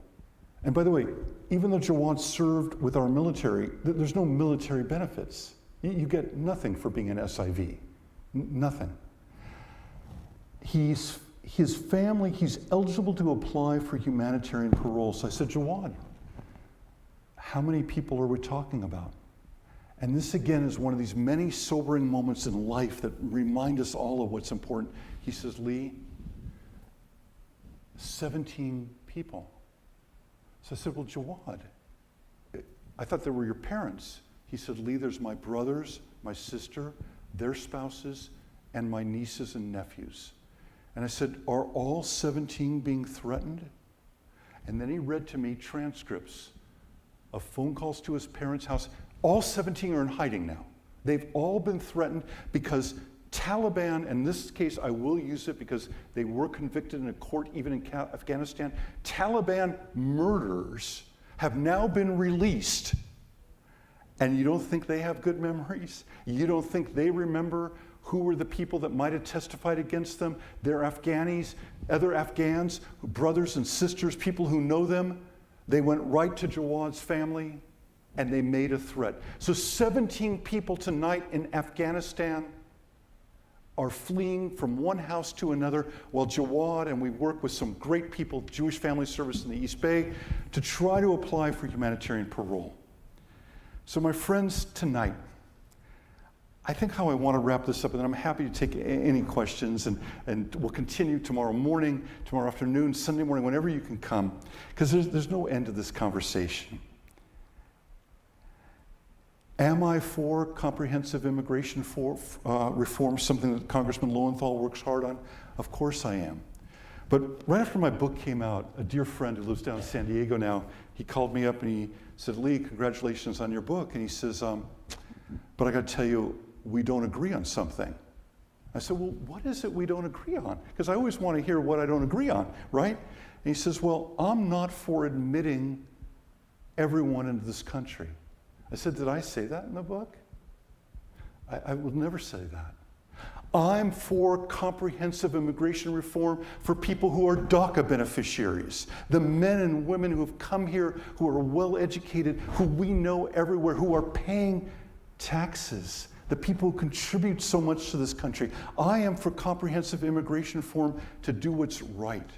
And by the way, even though Jawad served with our military, there's no military benefits. You get nothing for being an SIV. Nothing. His family, he's eligible to apply for humanitarian parole. So I said, Jawad, how many people are we talking about? And this again is one of these many sobering moments in life that remind us all of what's important. He says, Lee, 17 people. So I said, well, Jawad, I thought they were your parents. He said, Lee, there's my brothers, my sister, their spouses, and my nieces and nephews. And I said, are all 17 being threatened? And then he read to me transcripts of phone calls to his parents' house. All 17 are in hiding now. They've all been threatened because Taliban, in this case I will use it because they were convicted in a court even in Afghanistan, Taliban murderers have now been released. And you don't think they have good memories? You don't think they remember who were the people that might have testified against them? They're Afghanis, other Afghans, brothers and sisters, people who know them. They went right to Jawad's family and they made a threat. So 17 people tonight in Afghanistan are fleeing from one house to another while Jawad, and we work with some great people, Jewish Family Service in the East Bay, to try to apply for humanitarian parole. So my friends, tonight, I think how I want to wrap this up, and then I'm happy to take any questions, and we'll continue tomorrow morning, tomorrow afternoon, Sunday morning, whenever you can come, because there's no end to this conversation. Am I for comprehensive immigration reform, something that Congressman Lowenthal works hard on? Of course I am. But right after my book came out, a dear friend who lives down in San Diego now, he called me up and he said, Lee, congratulations on your book. And he says, but I got to tell you, we don't agree on something. I said, well, what is it we don't agree on? Because I always want to hear what I don't agree on, right? And he says, well, I'm not for admitting everyone into this country. I said, did I say that in the book? I will never say that. I'm for comprehensive immigration reform for people who are DACA beneficiaries, the men and women who have come here, who are well educated, who we know everywhere, who are paying taxes, the people who contribute so much to this country. I am for comprehensive immigration reform to do what's right.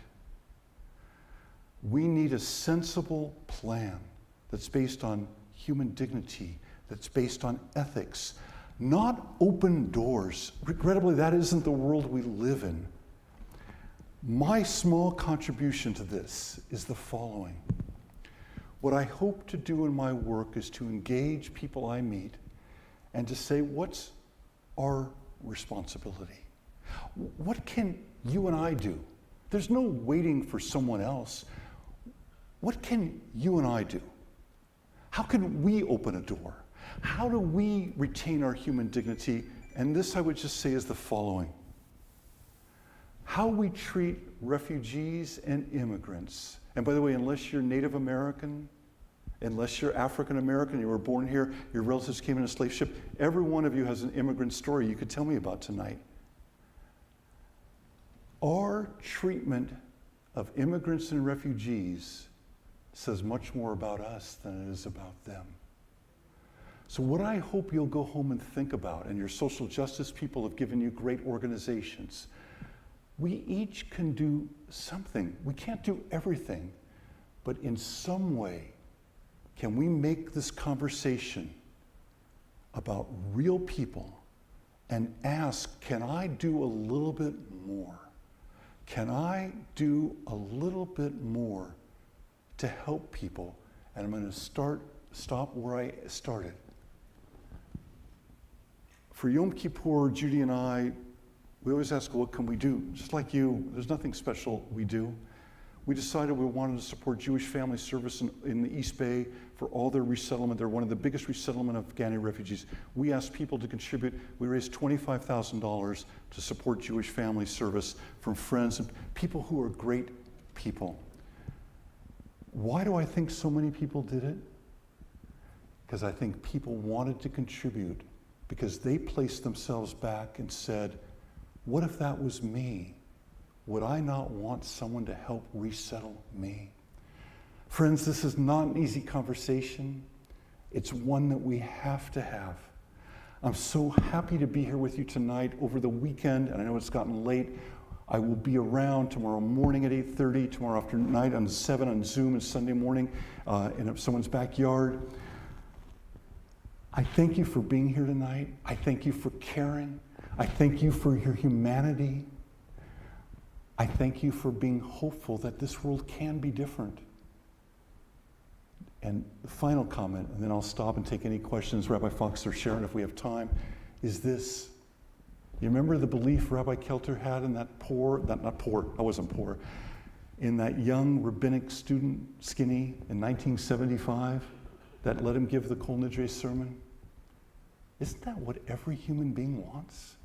We need a sensible plan that's based on human dignity, that's based on ethics, not open doors. Regrettably, that isn't the world we live in. My small contribution to this is the following. What I hope to do in my work is to engage people I meet and to say, what's our responsibility? What can you and I do? There's no waiting for someone else. What can you and I do? How can we open a door? How do we retain our human dignity? And this I would just say is the following. How we treat refugees and immigrants. And by the way, unless you're Native American, unless you're African American, you were born here, your relatives came in a slave ship, every one of you has an immigrant story you could tell me about tonight. Our treatment of immigrants and refugees says much more about us than it is about them. So what I hope you'll go home and think about, and your social justice people have given you great organizations, we each can do something. We can't do everything, but in some way, can we make this conversation about real people and ask, can I do a little bit more? Can I do a little bit more to help people? And I'm going to stop where I started. For Yom Kippur, Judy and I, we always ask, what can we do? Just like you, there's nothing special we do. we decided we wanted to support Jewish Family Service in the East Bay for all their resettlement. They're one of the biggest resettlement of Afghani refugees. We asked people to contribute. We raised $25,000 to support Jewish Family Service from friends and people who are great people. Why do I think so many people did it? Because I think people wanted to contribute because they placed themselves back and said, what if that was me? Would I not want someone to help resettle me? Friends, this is not an easy conversation. It's one that we have to have. I'm so happy to be here with you tonight over the weekend, and I know it's gotten late. I will be around tomorrow morning at 8:30, tomorrow afternoon night on 7 on Zoom, and Sunday morning in someone's backyard. I thank you for being here tonight. I thank you for caring. I thank you for your humanity. I thank you for being hopeful that this world can be different. And the final comment, and then I'll stop and take any questions, Rabbi Fox or Sharon, if we have time, is this. You remember the belief Rabbi Kelter had in that in that young rabbinic student, Skinny, in 1975, that let him give the Kol Nidre sermon? Isn't that what every human being wants?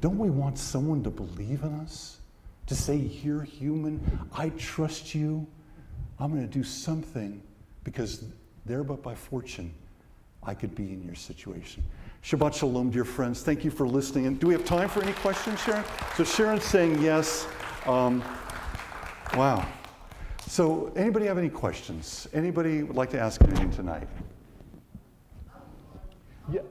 Don't we want someone to believe in us? To say, you're human, I trust you, I'm going to do something because there but by fortune, I could be in your situation. Shabbat Shalom, dear friends. Thank you for listening. And do we have time for any questions, Sharon? So Sharon's saying yes. Wow. So anybody have any questions? Anybody would like to ask anything tonight? Yeah.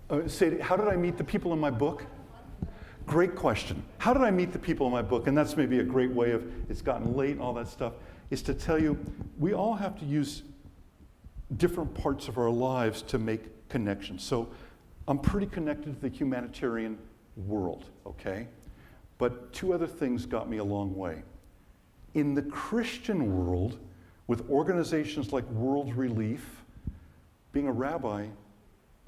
How did I meet the people in my book? Great question. How did I meet the people in my book? And that's maybe a great way of, it's gotten late and all that stuff, is to tell you, we all have to use different parts of our lives to make connections. So I'm pretty connected to the humanitarian world, okay? But two other things got me a long way. In the Christian world, with organizations like World Relief, being a rabbi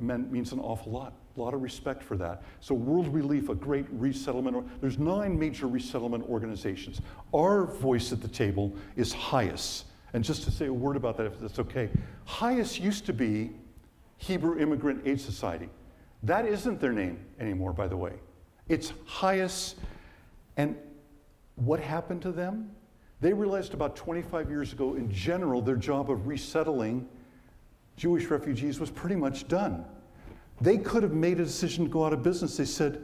means an awful lot. A lot of respect for that. So World Relief, a great resettlement, there's 9 major resettlement organizations. Our voice at the table is HIAS. And just to say a word about that, if that's okay. HIAS used to be Hebrew Immigrant Aid Society. That isn't their name anymore, by the way. It's HIAS. And what happened to them? They realized about 25 years ago, in general, their job of resettling Jewish refugees was pretty much done. They could have made a decision to go out of business. They said,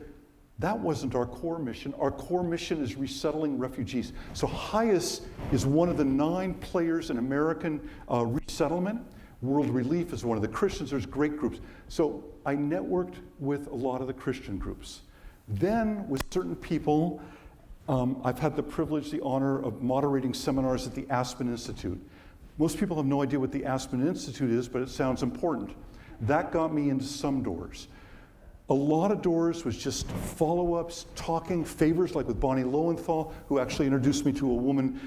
that wasn't our core mission. Our core mission is resettling refugees. So HIAS is one of the 9 players in American resettlement. World Relief is one of the Christians. There's great groups. So I networked with a lot of the Christian groups. Then with certain people, I've had the privilege, the honor of moderating seminars at the Aspen Institute. Most people have no idea what the Aspen Institute is, but it sounds important. That got me into some doors. A lot of doors was just follow-ups, talking, favors, like with Bonnie Lowenthal, who actually introduced me to a woman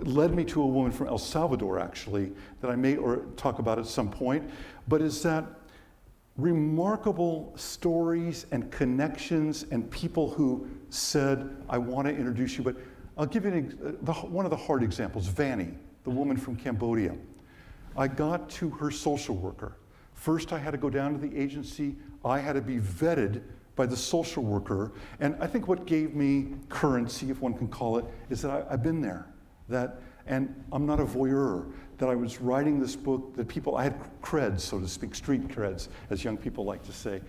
led me to a woman from El Salvador, actually, that I may talk about at some point. But is that remarkable stories and connections and people who said, I want to introduce you. But I'll give you one of the hard examples, Vanny, the woman from Cambodia. I got to her social worker. First, I had to go down to the agency. I had to be vetted by the social worker. And I think what gave me currency, if one can call it, is that I've been there. And I'm not a voyeur. That I was writing this book, I had creds, so to speak, street creds, as young people like to say.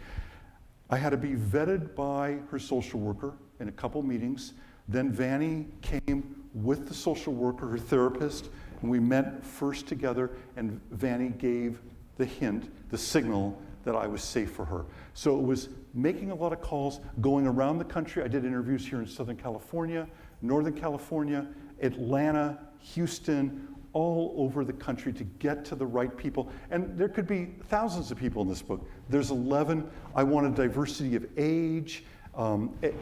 I had to be vetted by her social worker in a couple meetings. Then Vanny came with the social worker, her therapist, and we met first together, and Vanny gave the hint, the signal that I was safe for her. So it was making a lot of calls, going around the country. I did interviews here in Southern California, Northern California, Atlanta, Houston, all over the country to get to the right people. And there could be thousands of people in this book. There's 11. I wanted diversity of age,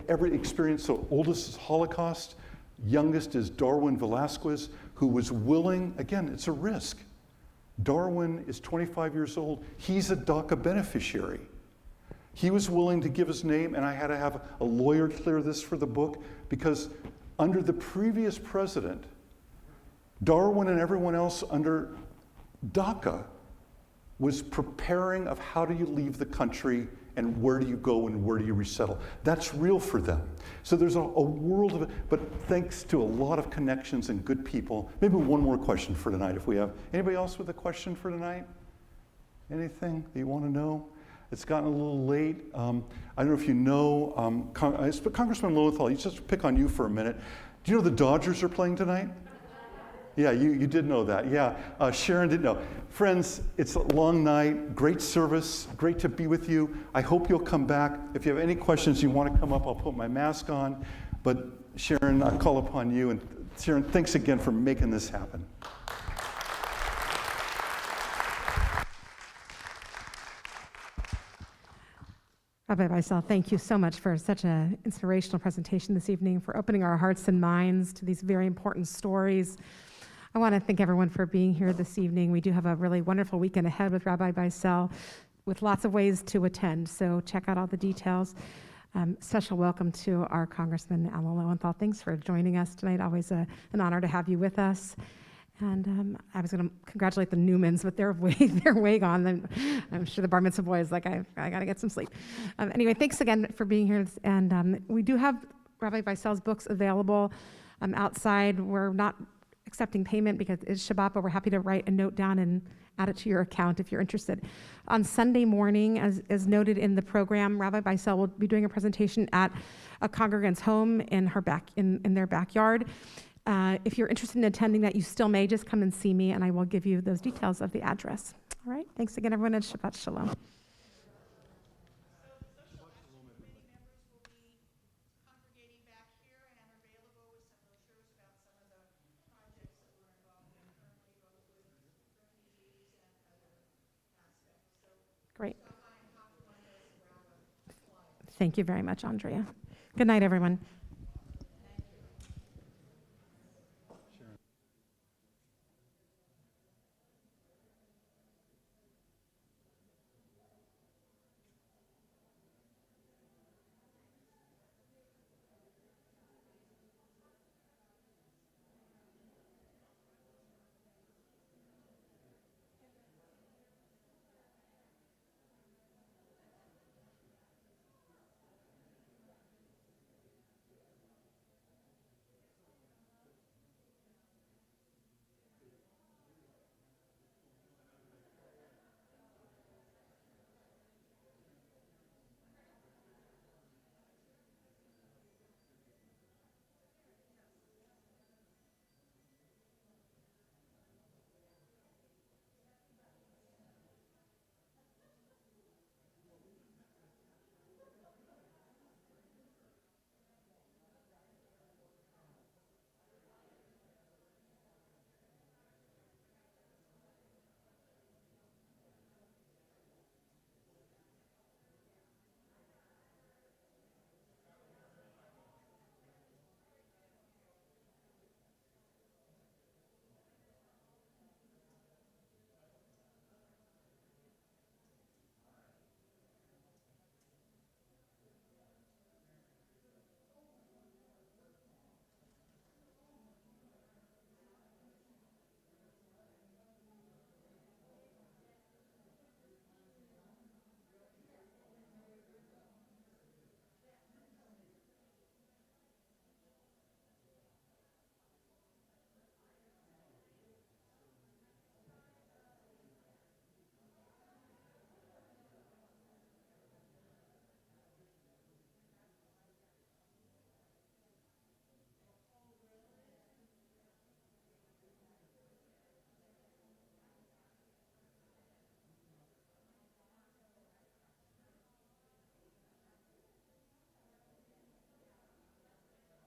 every experience. So oldest is Holocaust, youngest is Darwin Velasquez, who was willing, again, it's a risk. Darwin is 25 years old. He's a DACA beneficiary. He was willing to give his name, and I had to have a lawyer clear this for the book because under the previous president, Darwin and everyone else under DACA was preparing of how do you leave the country and where do you go and where do you resettle. That's real for them. So there's a world of it, but thanks to a lot of connections and good people. Maybe one more question for tonight if we have. Anybody else with a question for tonight? Anything that you want to know? It's gotten a little late. I don't know if you know, Congressman Lowenthal, just pick on you for a minute. Do you know the Dodgers are playing tonight? Yeah, you did know that. Yeah, Sharon didn't know. Friends, it's a long night, great service, great to be with you. I hope you'll come back. If you have any questions, you want to come up, I'll put my mask on. But Sharon, I call upon you. And Sharon, thanks again for making this happen. Rabbi Bycel, thank you so much for such an inspirational presentation this evening, for opening our hearts and minds to these very important stories. I want to thank everyone for being here this evening. We do have a really wonderful weekend ahead with Rabbi Bycel with lots of ways to attend, so check out all the details. Special welcome to our Congressman Alan Lowenthal. Thanks for joining us tonight. Always an honor to have you with us. And I was going to congratulate the Newmans, but they're way gone. And I'm sure the bar mitzvah boy is like, I got to get some sleep. Anyway, thanks again for being here. And we do have Rabbi Bycel's books available outside. We're not accepting payment because it's Shabbat, but we're happy to write a note down and add it to your account if you're interested. On Sunday morning, as noted in the program, Rabbi Bycel will be doing a presentation at a congregant's home in their backyard. If you're interested in attending that, you still may just come and see me, and I will give you those details of the address. All right, thanks again, everyone, and Shabbat Shalom. Great. Thank you very much, Andrea. Good night, everyone.